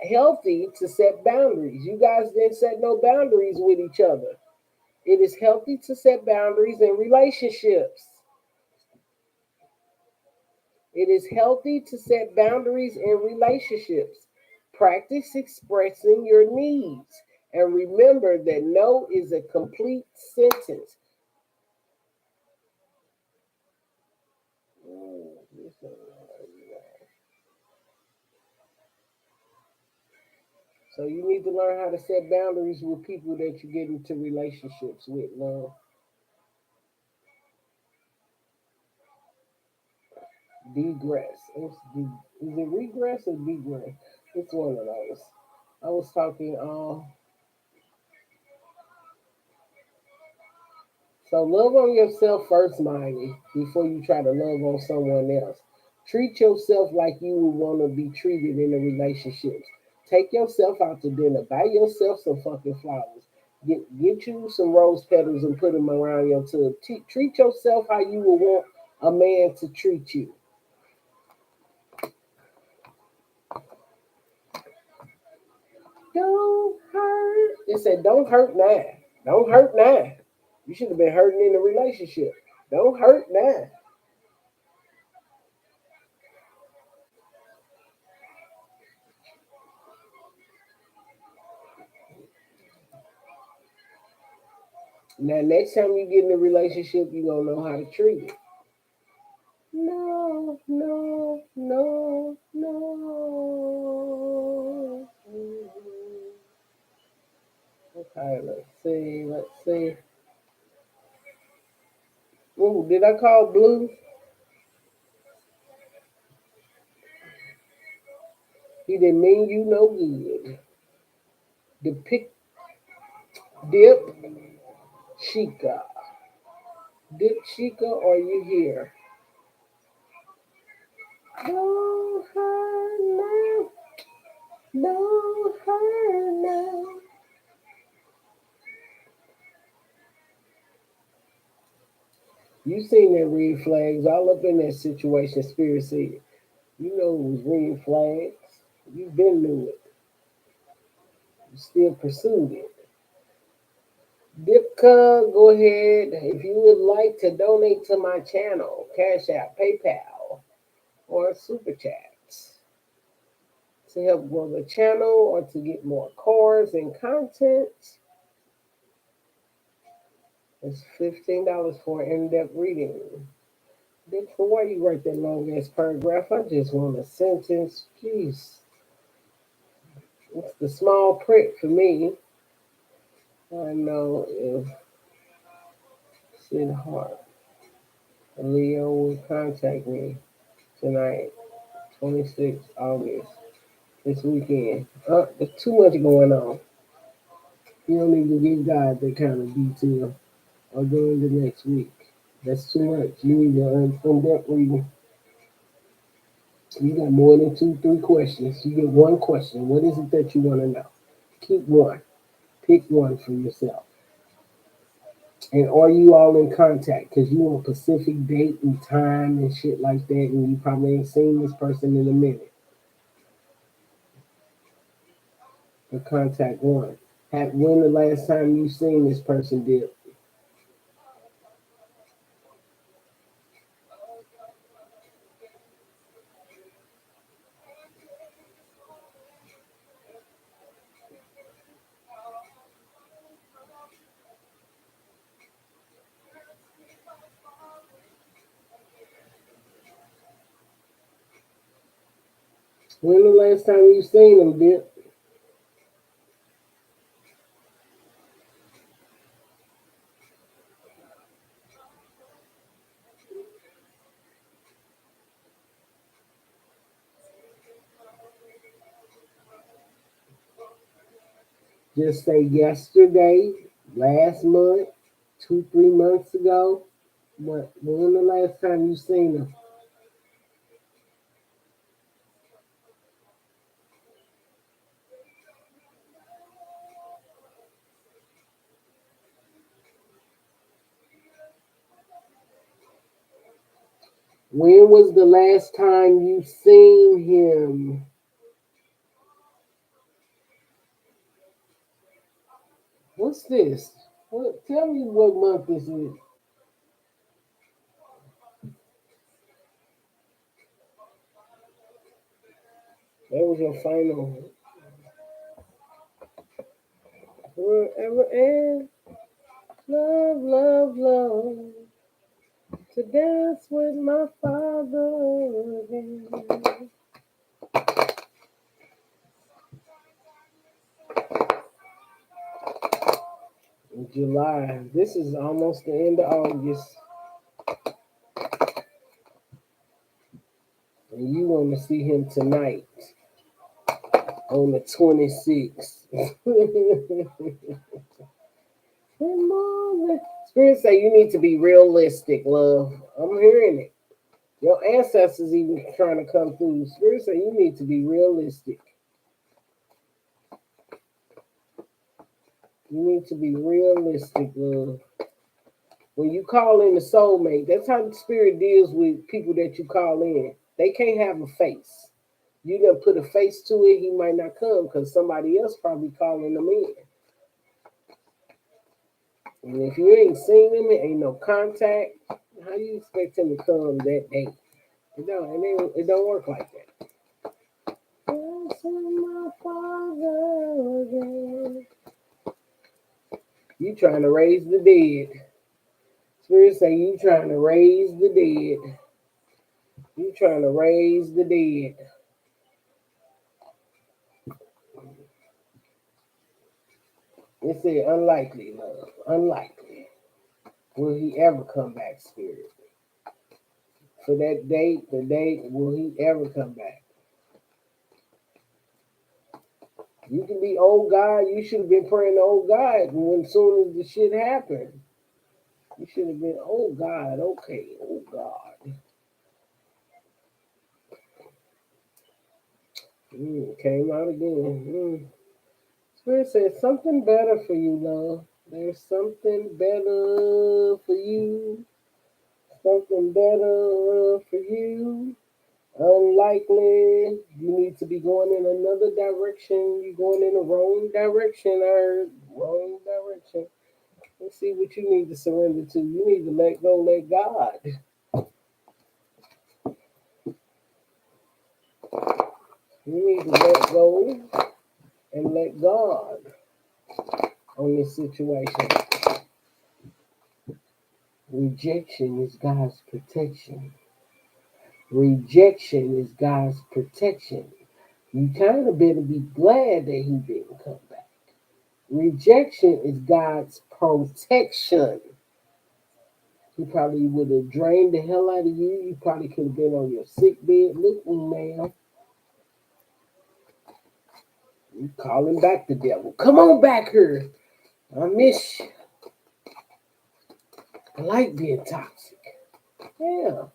S1: healthy to set boundaries. You guys didn't set no boundaries with each other. It is healthy to set boundaries in relationships. It is healthy to set boundaries in relationships. Practice expressing your needs. And remember that no is a complete sentence. So you need to learn how to set boundaries with people that you get into relationships with, love. Degress. Is it regress or degress? It's one of those. I was talking so love on yourself first, Miley, before you try to love on someone else. Treat yourself like you would want to be treated in a relationship. Take yourself out to dinner. Buy yourself some fucking flowers. Get you some rose petals and put them around your tub. Treat yourself how you would want a man to treat you. Don't hurt. It said, don't hurt now. Don't hurt now. You should have been hurting in a relationship. Don't hurt now. Now, next time you get in a relationship, you're going to know how to treat it. No, no, no, no. Okay, let's see. Let's see. Ooh, did I call blue? He didn't mean you no good. Depict, dip, chica. Dip, chica, are you here? No, her now. No, her now. You seen that red flags all up in that situation, Spirit said. You know it was red flags. You been knew it. You still pursued it. Dipka, go ahead. If you would like to donate to my channel, Cash App, PayPal, or Super Chats to help grow the channel or to get more cards and content, it's $15 for an in-depth reading. Dipka, why you write that long ass paragraph? I just want a sentence. Jeez. It's the small print for me. I know if Sid Hart, Leo will contact me tonight, 26th August, this weekend. There's too much going on. You don't need to give God that kind of detail or during the next week. That's too much. You need to in-depth reading. You got more than two, three questions. You get one question. What is it that you want to know? Keep one. Pick one for yourself. And are you all in contact? Because you on Pacific date and time and shit like that, and you probably ain't seen this person in a minute. The contact one. When the last time you seen this person did? When the last time you seen them did? Just say yesterday, last month, 2, 3 months ago. When the last time you seen them? When was the last time you seen him? What's this? What? Tell me what month this is. That was your final. Forever and love, love, love. To dance with my father again. In July. This is almost the end of August. And you want to see him tonight on the 26th. Spirit say you need to be realistic, love. I'm hearing it. Your ancestors even trying to come through. Spirit say you need to be realistic. You need to be realistic, love. When you call in the soulmate, that's how the spirit deals with people that you call in. They can't have a face. You done put a face to it, he might not come because somebody else probably calling them in. And if you ain't seen him, it ain't no contact, how you expect him to come that day? It don't work like that. My father again. You trying to raise the dead. Spirit say you trying to raise the dead. You trying to raise the dead. It said unlikely, love. Unlikely. Will he ever come back, spirit? For that date, the date, will he ever come back? You can be old God. You should have been praying to old God when soon as the shit happened. You should have been, oh God, okay, oh God. Came out again. Spirit says something better for you, love. There's something better for you. Something better for you. Unlikely. You need to be going in another direction. You're going in the wrong direction, or wrong direction. Let's see what you need to surrender to. You need to let go, let God. You need to let go and let God on this situation. Rejection is God's protection. Rejection is God's protection. You kind of better be glad that he didn't come back. Rejection is God's protection. He probably would have drained the hell out of you. You probably could have been on your sick bed. Look, man, you calling back the devil. Come on back here. I miss you. I like being toxic. Yeah.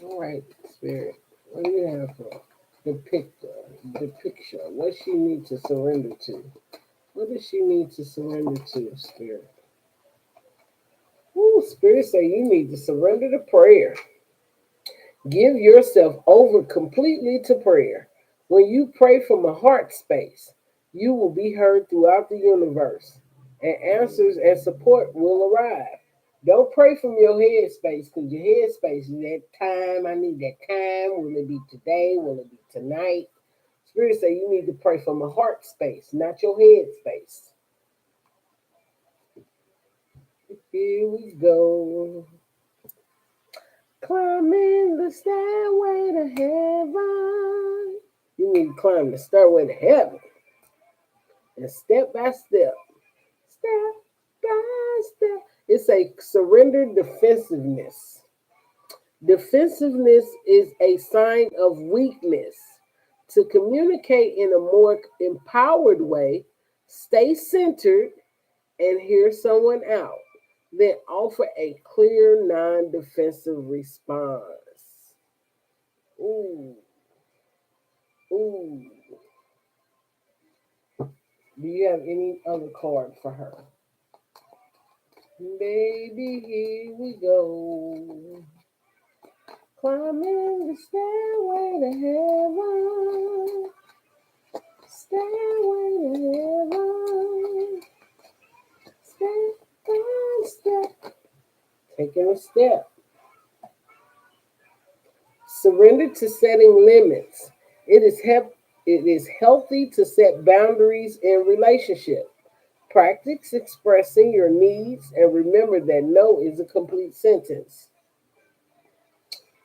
S1: All right, spirit. What do you have for the picture? What she need to surrender to? What does she need to surrender to, spirit? Ooh, spirit say you need to surrender to prayer. Give yourself over completely to prayer. When you pray from a heart space, you will be heard throughout the universe, and answers and support will arrive. Don't pray from your head space, because your head space is that time. I need that time. Will it be today? Will it be tonight? Spirit say you need to pray from a heart space, not your head space. Here we go. Climbing the stairway to heaven. You need to climb the stairway to heaven. And step by step, step by step. It's a surrender defensiveness. Defensiveness is a sign of weakness. To communicate in a more empowered way, stay centered and hear someone out. Then offer a clear, non defensive response. Ooh, ooh. Do you have any other card for her? Baby, here we go. I'm in the stairway to heaven. Stairway to heaven. Step by step. Taking a step. Surrender to setting limits. It is healthy to set boundaries in relationship. Practice expressing your needs and remember that no is a complete sentence.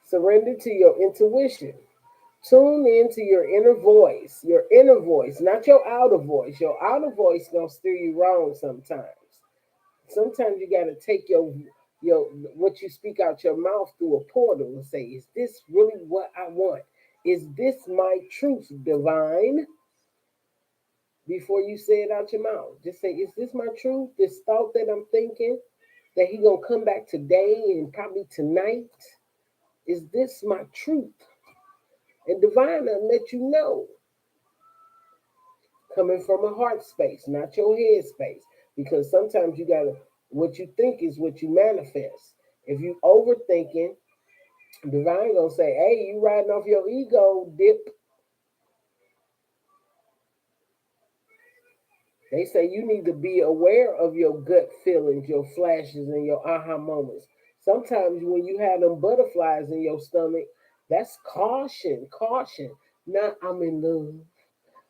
S1: Surrender to your intuition. Tune into your inner voice, not your outer voice. Your outer voice gonna steer you wrong sometimes. Sometimes you gotta take your what you speak out your mouth through a portal and say, is this really what I want? Is this my truth, divine? Before you say it out your mouth, just say, is this my truth? This thought that I'm thinking that he gonna come back today and probably tonight. Is this my truth? And divine will let you know. Coming from a heart space, not your head space. Because sometimes you gotta, what you think is what you manifest. If you overthinking, divine gonna say, hey, you riding off your ego, dip. They say you need to be aware of your gut feelings, your flashes, and your aha moments. Sometimes when you have them butterflies in your stomach, that's caution, caution. Not I'm in love.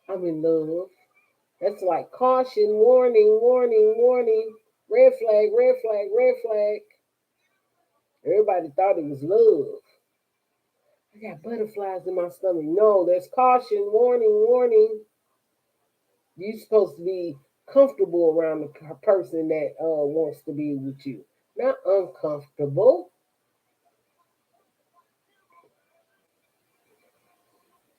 S1: I'm in love. That's like caution, warning, warning, warning. Red flag, red flag, red flag. Everybody thought it was love. I got butterflies in my stomach. No, there's caution, warning, warning. You're supposed to be comfortable around the person that wants to be with you, not uncomfortable.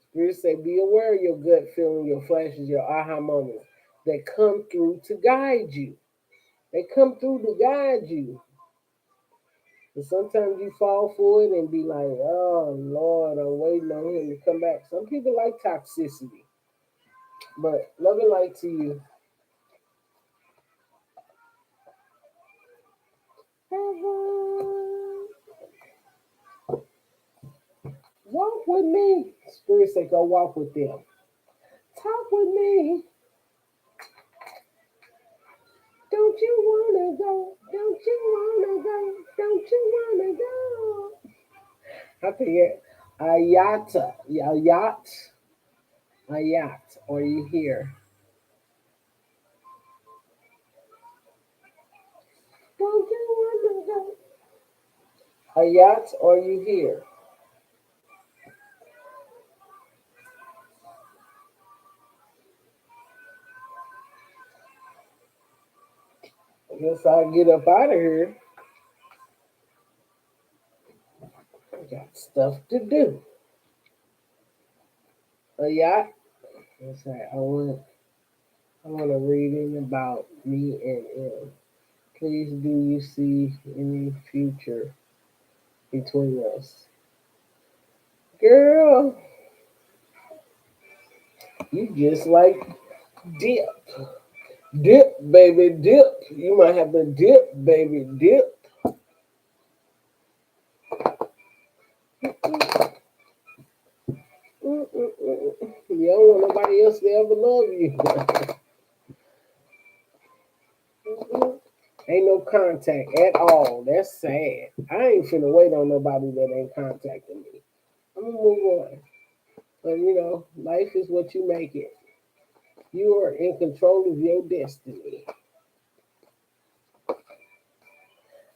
S1: Spirit say, be aware of your gut feeling, your flashes, your aha moments that come through to guide you. They come through to guide you. And sometimes you fall for it and be like, oh Lord, I'm waiting on him to come back. Some people like toxicity. But love and light to you. Walk with me. Spirit say, go walk with them. Talk with me. Don't you wanna go? Don't you wanna go? Don't you wanna go? I forget. Ayata. Ayat. Ayat. Are you here? Don't you wanna go? Ayat, are you here? I guess I'll get up out of here. I got stuff to do. Ayat. That's right. I want to read in about me and him. Please, do you see any future between us? Girl, you just like dip. Dip, baby, dip. You might have to dip, baby, dip. Mm-mm-mm. You don't want nobody else to ever love you. Ain't no contact at all. That's sad. I ain't finna wait on nobody that ain't contacting me. I'm gonna move on. But life is what you make it. You are in control of your destiny.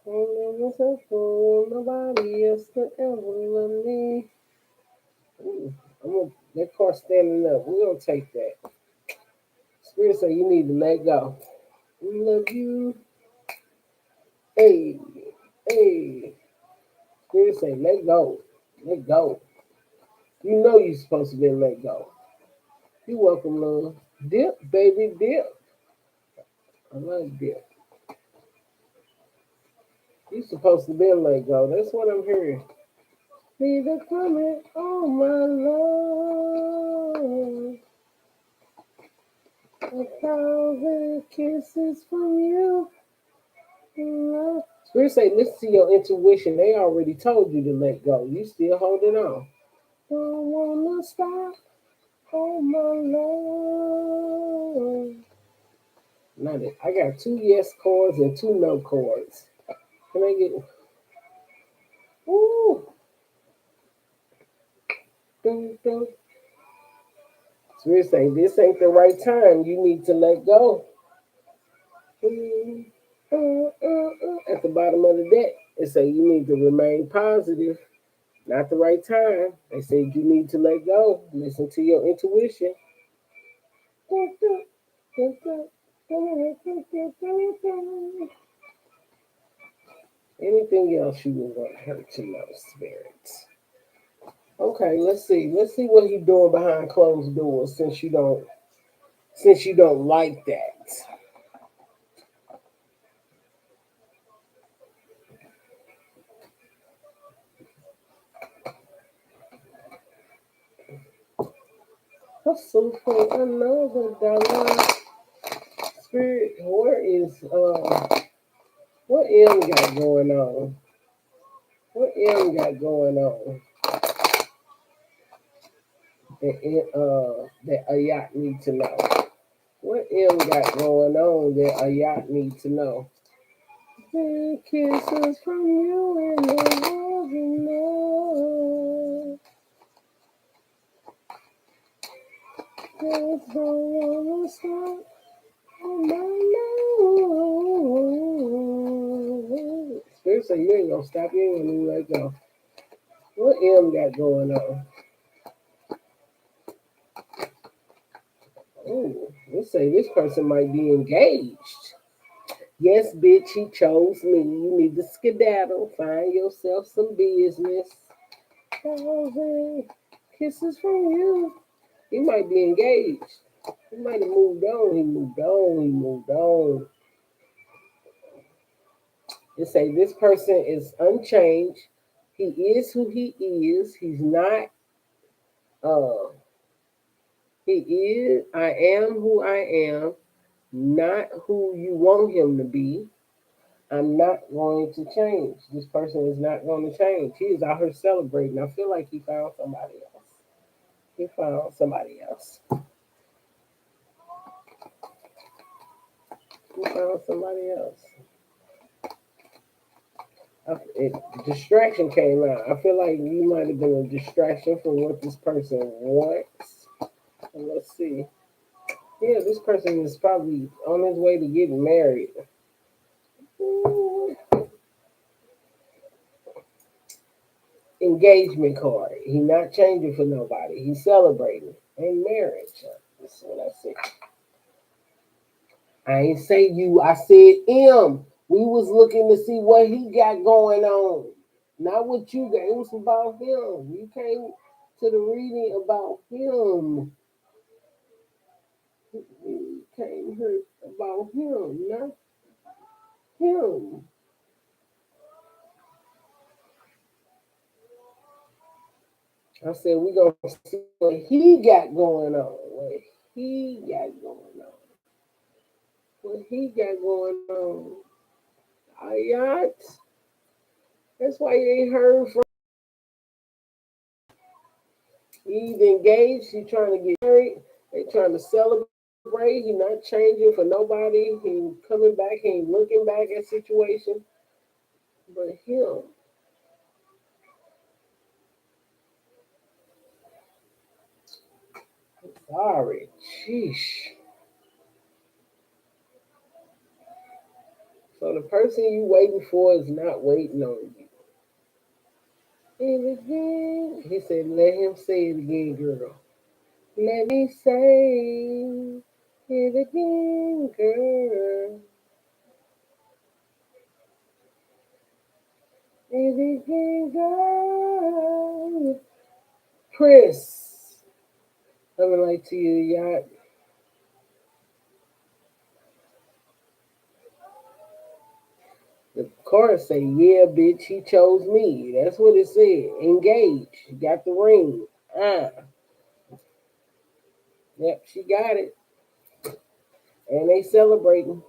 S1: I'll never settle for nobody else to ever love me. I'm gonna that car standing up. We're gonna take that. Spirit say you need to let go. We love you. Hey, hey. Spirit say let go. Let go. You know you're supposed to be let go. You welcome, love. Dip, baby, dip. I love dip. You supposed to be let go. That's what I'm hearing. Be the coming, oh my love. 1,000 kisses from you. Spirit say, listen to your intuition. They already told you to let go. You still holding on. Don't wanna stop. Oh my love. Not it. I got 2 yes chords and 2 no chords. Can I get? Ooh. Dun, dun. Spirit say, this ain't the right time. You need to let go. At the bottom of the deck, it say you need to remain positive. Not the right time. They say you need to let go. Listen to your intuition. Anything else you would want her to know, spirits? Okay, let's see. Let's see what he's doing behind closed doors since you don't like that. Hustle for another dollar. Spirit, what M got going on? What M got going on? That a yacht need to know. What M got going on that a yacht need to know? The kisses from you and the love you know. Just don't wanna stop. Oh no. Spirit say you ain't gonna stop. You ain't gonna let go. What M got going on? Oh, let's say this person might be engaged. Yes, bitch, he chose me. You need to skedaddle. Find yourself some business. Thousand kisses from you. He might be engaged. He might have moved on. He moved on. He moved on. They say this person is unchanged. He is who he is. He's not. Uh, he is. I am who I am. Not who you want him to be. I'm not going to change. This person is not going to change. He is out here celebrating. I feel like he found somebody else. He found somebody else. He found somebody else. Distraction came out. I feel like you might have been a distraction from what this person wants. And let's see. Yeah, this person is probably on his way to getting married. Engagement card. He's not changing for nobody. He's celebrating. And marriage. That's what I see. I ain't say you. I said him. We was looking to see what he got going on. Not what you got. It was about him. You came to the reading about him. You came here about him, not him. I said we gonna see what he got going on. What he got going on. What he got going on. Ayat. That's why you ain't heard from. He's engaged. He's trying to get married. They trying to celebrate. He not changing for nobody. He coming back. He ain't looking back at situation. But him. Sorry. Sheesh. So the person you waiting for is not waiting on you. And again, he said, let him say it again, girl. Let me say it again, girl. It again, girl. Chris, coming like to you, yacht. The chorus say, yeah, bitch, he chose me. That's what it said. Engaged. Got the ring. Yep, she got it. And they celebrating.